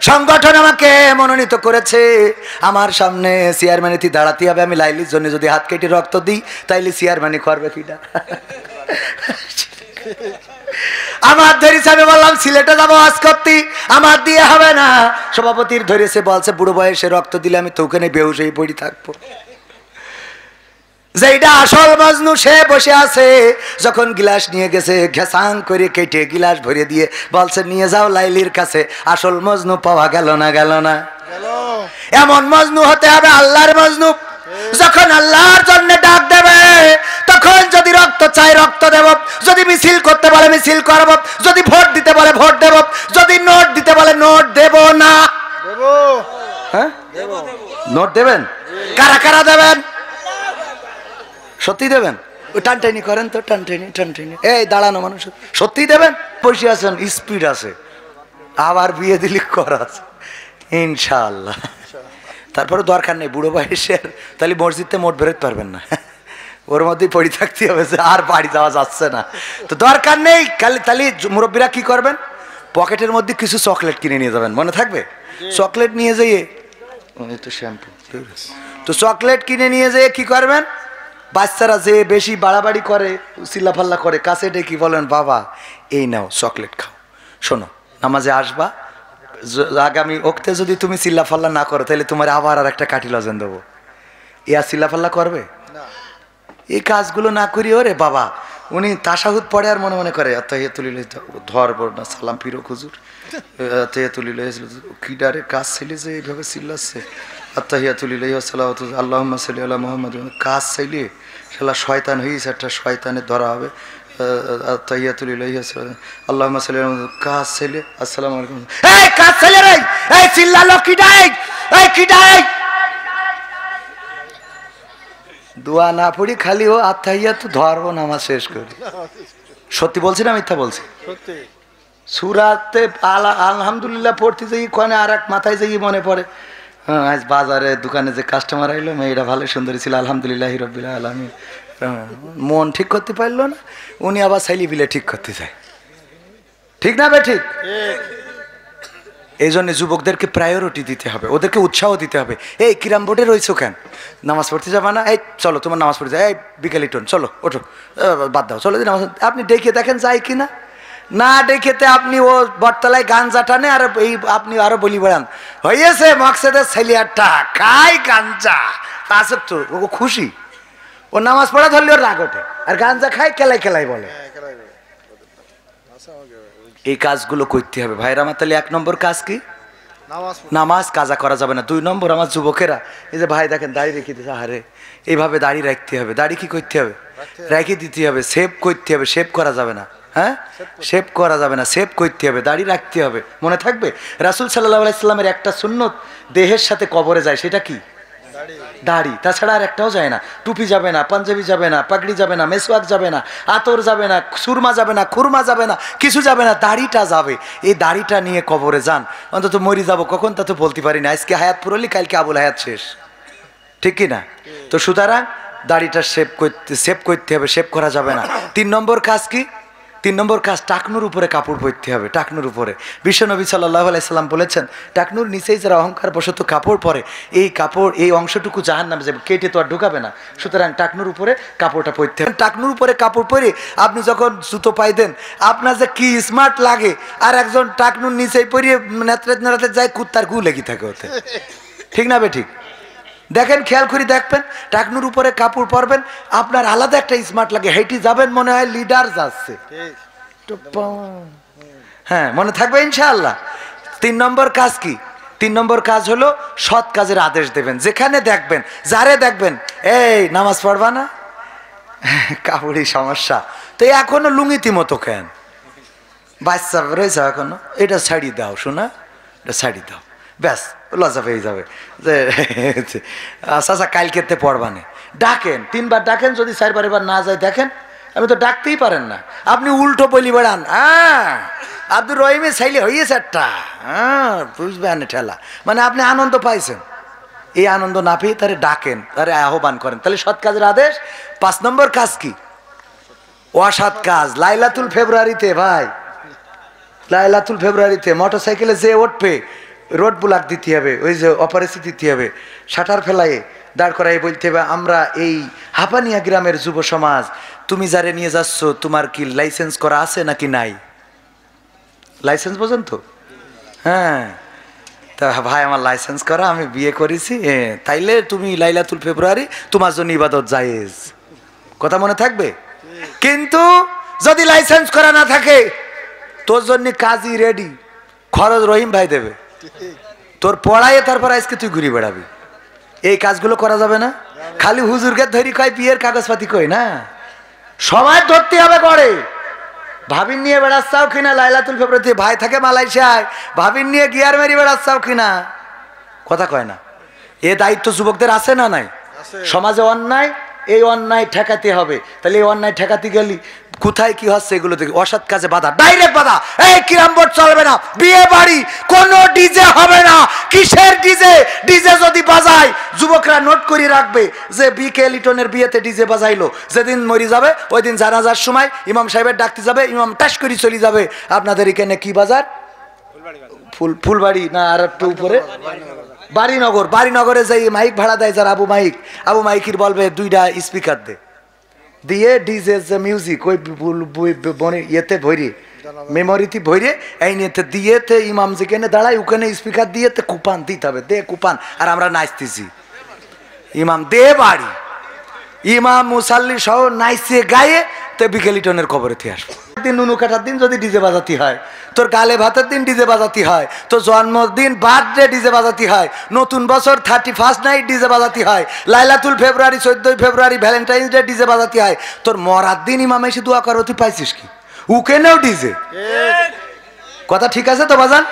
সংগঠন আমাকে মনোনীত করেছে, আমার সামনে চেয়ারম্যানিতে দাঁড়াতে হবে। আমি লাইলির জন্য যদি হাত কেটে রক্ত দিই তাইলে চেয়ারম্যানি করবে কিনা? আমার ধরেছে, আমি বললাম সিলেটে যাবো আজ করতে, আমার দিয়ে হবে না। সভাপতির ধরেছে, বলছে বুড়ো বয়সে রক্ত দিলে আমি তো ওখানে বেহুশ হয়ে পড়ে থাকবো। যেটা আসল মজনু সে বসে আছে, যখন গিলাস নিয়ে গেছে ঘেসাং করে কেটে গিলাস ভরে দিয়ে বলছে নিয়ে যাও লাইলির কাছে। আসল মজনু পাওয়া গেল না, গেল না। এমন মজনু হতে হবে আল্লাহর মজনু, যখন আল্লাহর জন্য ডাক দেবে তখন যদি রক্ত চাই রক্ত দেব, যদি মিছিল করতে বলে মিছিল করব, যদি ভোট দিতে বলে ভোট দেব, যদি নোট দিতে বলে নোট দেব না। হ্যাঁ নোট দেবেন? কারা কারা দেবেন? সত্যি দেবেন? ওই টানটাইনি করেন তো, টানটাইনি টানটাইনি, এই দাঁড়ানো মানুষ সত্যি দেবেন? বসে আছেন, স্পিড আছে, আবার বিয়ে দিলি করা আছে ইনশাআল্লাহ। তারপরে দরকার নেই বুড়ো বয়সের, তাহলে মসজিদে মোট বেরোতে পারবেন না, ওর মধ্যেই পড়ে থাকতে হবে, আর বাড়ি যাওয়া যাচ্ছে না। তো দরকার নেই, তাহলে মুরব্বীরা কি করবেন? পকেটের মধ্যে কিছু চকলেট কিনে নিয়ে যাবেন, মনে থাকবে? চকলেট নিয়ে যেয়ে তো শ্যাম্পু, তো চকলেট কিনে নিয়ে যেয়ে কি করবেন? বাচ্চারা যে বেশি বাড়াবাড়ি করে, চিল্লাফাল্লা করে, কাছে ডেকে বলেন বাবা এই নাও চকলেট খাও, শোনো নামাজে আসবা, আগামী ওক্তে যদি তুমি চিল্লাফাল্লা না করো তাহলে তোমার আবার আর একটা কাঠি লজেন দেবো। ইয়া চিল্লাফাল্লা করবে? এই কাজগুলো না করি ওরে বাবা, উনি তাশাহুদ পড়ে আর মনে মনে করে আত্মাহিয়া তুলিল ধরব না সালাম ফিরো খুজুর, আত্মাহিয়া তুলিল কিডারে কাজ ছেলে যে এইভাবে চিল্লাচ্ছে, আত্তাহিয়া তুলিল আল্লাহুম্মা সাল্লি আলা মুহাম্মাদ, কাজ চাইলে শালা শয়তান হয়েছে, একটা শয়তানের ধরা হবে। আত্তাহিয়া তুলিল আল্লাহুম্মা সাল্লি আলা কাজ চাইলে আসসালামু আলাইকুম, এই কাজ চাইলে রে, এই চিল্লালো কিডাই, এই কিডাই দোয়া না পড়ি খালি ও আত্তাহিয়া তো ধরবো নামাজ শেষ করি। সত্যি বলছি না মিথ্যা বলছি? সূরাতে আলহামদুলিল্লাহ পড়তে যাই, কোনে আর এক মাথায় যাই মনে পড়ে আজ বাজারে দোকানে যে কাস্টমার আইলো, মেয়েটা ভালো সুন্দরী ছিল আলহামদুলিল্লাহি রাব্বিল আলামিন, মন ঠিক করতে পারলো না, উনি আবার সাইলি বিলে ঠিক করতে চায়, ঠিক না বে ঠিক? এই জন্য যুবকদেরকে প্রায়োরিটি দিতে হবে, ওদেরকে উৎসাহ দিতে হবে। এই কিরাম বোর্ডে রয়েছো কেন, নামাজ পড়তে যাবা না? এই চলো তোমার নামাজ পড়তে যায়, এই বিকেলিটন চলো ওঠো, বাদ দাও চলো নামাজ। আপনি ডেকে দেখেন যায় কিনা, না ডেকেতে আপনি ও বটতলায় গাঞ্জা টানে আর এই আপনি আরো বলি বেড়ান হয়েছে মকসেদের ছেলিয়ারটা খাই গাঞ্জা, আছে তো ও খুশি, ও নামাজ পড়া ধরলে ওর রাগ ওঠে, আর গাঞ্জা খাই কেলাই কেলাই বলে। এই কাজগুলো করতে হবে ভাইরা আমার। তাহলে 1 নম্বর কাজ কি? নামাজ কাজা করা যাবে না। 2 নম্বর আমার যুবকেরা, এই যে ভাই দেখেন দাড়ি রেখে দিতে, আরে এইভাবে দাড়ি রাখতে হবে, দাড়ি কি করতে হবে? রেখে দিতে হবে, সেভ করতে হবে, সেভ করা যাবে না। হ্যাঁ, শেভ করা যাবে না, শেভ করতে হবে, দাড়ি রাখতে হবে। মনে থাকবে রাসূল সাল্লাল্লাহু আলাইহি সাল্লামের একটা সুন্নত দেহের সাথে কবরে যায়, সেটা কি? দাড়ি। তাছাড়া আর একটাও যায় না। টুপি যাবে না, পাঞ্জাবি যাবে না, পাগড়ি যাবে না, মেসওয়াক যাবে না, আতর যাবে না, সুরমা যাবে না, খুরমা যাবে না, কিছু যাবে না, দাড়িটা যাবে। এই দাড়িটা নিয়ে কবরে যান। অন্তত মরি যাব কখন তা তো বলতে পারি না। আজকে হায়াত পুরলি, কালকে আবুল হায়াত শেষ, ঠিক কি না? তো সুতরাং দাড়িটা সেভ করতে হবে, সেভ করা যাবে না। 3 নম্বর কাজ কি? 3 নম্বর কাজ, টাকনুর উপরে কাপড় পরতে হবে। টাকনুর উপরে বিশ্বনবী সাল্লাল্লাহু আলাইহি সাল্লাম বলেছেন, টাকনুর নিচেই যারা অহংকার বশত কাপড় পরে, এই কাপড়, এই অংশটুকু জাহান্নামে যাবে, কেটে তো আর ঢুকাবে না। সুতরাং টাকনুর উপরে কাপড়টা পরতে হবে। টাকনুর উপরে কাপড় পরে আপনি যখন জুতো পাই দেন, আপনার যে কি স্মার্ট লাগে। আর একজন টাকনুর নিচেই পরিয়ে নেত্রে যায়, কুত্তার গু লেগে থাকে ওতে, ঠিক না বে ঠিক? দেখেন, খেয়াল করে দেখবেন, টাকনুর উপরে কাপড় পরবেন, আপনার আলাদা একটা স্মার্ট লাগে। হেঁটে যাবেন, মনে হয় লিডার যাচ্ছে। হ্যাঁ, মনে থাকবে ইনশাআল্লাহ। 3 নম্বর কাজ কি? 3 নম্বর কাজ হলো সৎ কাজের আদেশ দেবেন। যেখানে দেখবেন, যারে দেখবেন, এই নামাজ পড়বা না, কাপড়ই সমস্যা, তো এখনো লুঙ্গিতি মতো কেন, বাচ্চা রয়েছে এখনো, এটা ছাড়ি দাও শোনা, এটা ছাড়ি দাও, ব্যাস লজ্জা পেয়ে যাবে যে চাচা কালকেতে পড়বানে। ডাকেন, 3 বার ডাকেন, যদি 4 বার এবার না যায় দেখেন, আমি তো ডাকতেই পারেন না, আপনি উল্টো বলি বেড়ান। হ্যাঁ, আব্দুর রহিমে চাইলে হইয়েছে একটা, হ্যাঁ বুঝবেন ঠেলা, মানে আপনি আনন্দ পাইছেন। এই আনন্দ না পেয়ে তারে ডাকেন, তারে আহ্বান করেন, তাহলে সৎ কাজের আদেশ। 5 নম্বর কাজ কি? অসৎ কাজ। লাইলাতুল ফেব্রুয়ারিতে ভাই, লাইলাতুল ফেব্রুয়ারিতে মোটর সাইকেলে যে উঠবে, রোড ব্লক দিতে হবে, ওই যে অপারেশন দিতে হবে, শাটার ফেলায়ে দাঁড় করাই বলতে হবে, আমরা এই হাপানিয়া গ্রামের যুব সমাজ, তুমি যারে নিয়ে যাচ্ছ তোমার কি লাইসেন্স করা আছে নাকি নাই? লাইসেন্স বোঝেন তো? হ্যাঁ, তা ভাই আমার লাইসেন্স করা, আমি বিয়ে করেছি, তাইলে তুমি লাইলাতুল ফেব্রুয়ারি তোমার জন্য ইবাদত জায়েজ। কথা মনে থাকবে? কিন্তু যদি লাইসেন্স করা না থাকে, তোর জন্য কাজী রেডি, খরচ রহিম ভাই দেবে, তোর পড়ায় তারপর আজকে তুই ঘুরে বেড়াবি। এই কাজগুলো করা যাবে না। খালি হুজুরকে ধরি কয় বিয়ের কাগজপাতি কই না, সবাই ধরতে হবে করে। ভাবিন নিয়ে বেড়াচ্ছাও কিনা লাইলাতুল ফেব্রুয়ারিতে? ভাই থাকে মালয়েশিয়ায়, ভাবিন নিয়ে গিয়ার মেরি বেড়াচ্ছাও কিনা? কথা কয় না। এ দায়িত্ব যুবকদের আছে না নাই? সমাজে অন্যায়, এই অন্যায় ঠেকাতে হবে। তাহলে এই অন্যায় ঠেকাতে গেলি কোথায় কি হচ্ছে এগুলো দেখি। অসৎ কাজে বাধা, ডাইরেক্ট বাধা। এই কিরাম বোর্ড চলবে না, বিয়ে বাড়ি কোনো ডিজে হবে না। কিসের ডিজে? ডিজে যদি বাজায় যুবকরা নোট করে রাখবে যে বিকে লিটনের বিয়েতে ডিজে বাজাইলো, যেদিন মরি যাবে ওই দিন জানাজার সময় ইমাম সাহেবের ডাকতে যাবে, ইমাম টাস করে চলে যাবে। আপনাদের এখানে কি বাজার? ফুলবাড়ি না আর একটু উপরে বাড়িনগর। বাড়িনগরে যাই মাইক ভাড়া দেয় যারা, আবু মাইকির বলবে 2টা স্পিকার দিয়ে ডিজে যে মিউজিক ওই ইয়েতে ভরি, মেমোরিতে ভরে এই নিয়েতে দিয়েতে ইমাম যেখানে দাঁড়ায় ওখানে স্পিকার দিয়েতে কুপান দিতে হবে, দে কুপান, আর আমরা নাচতেছি। ইমাম দে বাড়ি, ইমাম মুসাল্লি সহ নাইসে গায়ে তো বিকেলিটনের কবরে থেকে আসবো। দিন নুনু কাটার দিন যদি ডিজে বাজাতে হয়, তোর গালে ভাতের দিন ডিজে বাজাতে হয়, তোর জন্মদিন বার্থডে ডিজে বাজাতে হয়, নতুন বছর 31st নাইট ডিজে বাজাতে হয়, লাইলাতুল ফেব্রুয়ারি 14 ফেব্রুয়ারি ভ্যালেন্টাইন্স ডে ডিজে বাজাতে হয়, তোর মরার দিন ইমাম এসে দোয়া করো, তুই পাইছিস কি? উকেনেও ডিজে। কথা ঠিক আছে তো বাজান?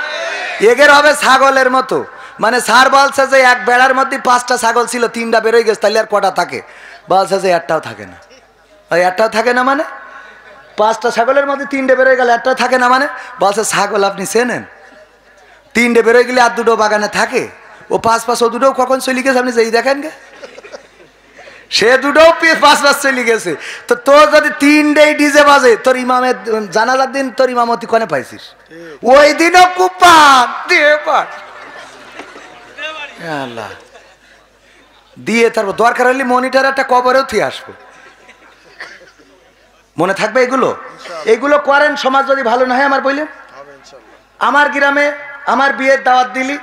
এগের হবে ছাগলের মতো, মানে স্যার বলছে যে এক বেড়ার মধ্যে 5টা ছাগল ছিল, 3টা বেরোয় গেছে, তাহলে আর কটা থাকে? বলছে যে একটাও থাকে না। ওই একটাও থাকে না মানে 5টা ছাগলের মধ্যে 3টে বেরোয় গেলে একটাও থাকে না মানে? বলছে ছাগল আপনি চেনেন? 3টে বেরোয় গেলে আর 2টো বাগানে থাকে, ও 5 ও 2টো কখন চলে গেছে আপনি যেই দেখেন গে, সে 2টো 5 চলে গেছে। তো তোর যদি 3টেই ডিজে বাজে, তোর ইমামের জানাজার দিন তোর ইমামতি কনে পাইছিস? ওই দিনও কুপান দিয়ে পাঠ আল্লাহ দিয়ে, তারপর দরকার হলে মনিটর একটা কবরেও তুই আসবো। মনে থাকবে এগুলো? এগুলো করেন, সমাজ যদি ভালো না হয় আমার বললেন। আমার গ্রামে আমার বিয়ের দাওয়াত দিলি,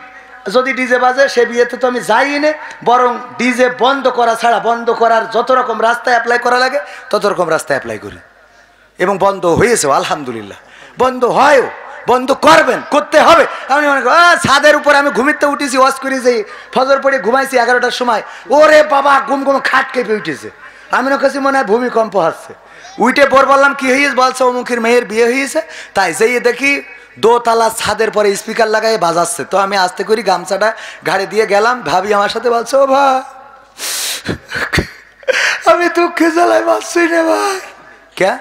যদি ডিজে বাজে সে বিয়েতে তো আমি যাই নে, বরং ডিজে বন্ধ করা ছাড়া, বন্ধ করার যত রকম রাস্তায় অ্যাপ্লাই করা লাগে তত রকম রাস্তায় অ্যাপ্লাই করি, এবং বন্ধ হয়েছে আলহামদুলিল্লাহ। বন্ধ হয়ও, বন্ধ করবেন, করতে হবে। আমি মনে করি ছাদের উপরে আমি ঘুমিতে উঠেছি, ওয়াজ করি, যে ফজর পড়ে ঘুমাইছি 11টার সময়, ওরে বাবা ঘুম খাট কেঁপে উঠেছে। আমি কাছে মনে হয় ভূমিকম্প হচ্ছে। উইটে পর বললাম কি হয়েছে, বলছে অমুখের মেয়ের বিয়ে হয়েছে, তাই যেয়ে দেখি দোতলা ছাদের পরে স্পিকার লাগাই বাজাচ্ছে। তো আমি আস্তে করি গামছাটা ঘাড়ে দিয়ে গেলাম, ভাবি আমার সাথে বলছে ও ভাই আমি দুঃখে জ্বালাই বাঁচছি রে ভাই। কে?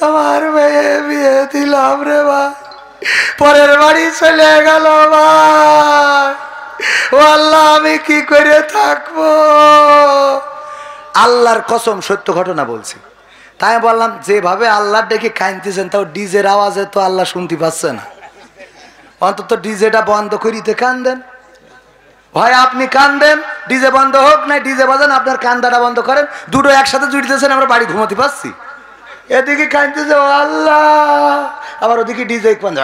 আমার মেয়ে বিয়ে দিলাম রে ভাই, পরের বাড়ি চলে গেল ভাই, ও আল্লাহ আমি কি করে থাকবো। আল্লাহর কসম সত্য ঘটনা বলছি। তাই বললাম যেভাবে আল্লাহ ডেকে কাঁদতেছেন, তাও ডিজের আওয়াজে তো আল্লাহ শুনতে পাচ্ছে না, অন্তত ডিজেটা বন্ধ করিতে কান্দেন। ভাই আপনি কান্দেন, ডিজে বন্ধ হোক না ডিজে বাজান, আপনার কান্দাটা বন্ধ করেন, দুটো একসাথে জুড়তেছেন, আমরা বাড়ি ঘুমাতে পারছি। এদিকে কাঁদতেছে ও আল্লাহ, আবার ওদিকে ডিজে বন্ধ।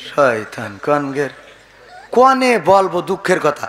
শয়তান কনগের, কনে বলবো দুঃখের কথা।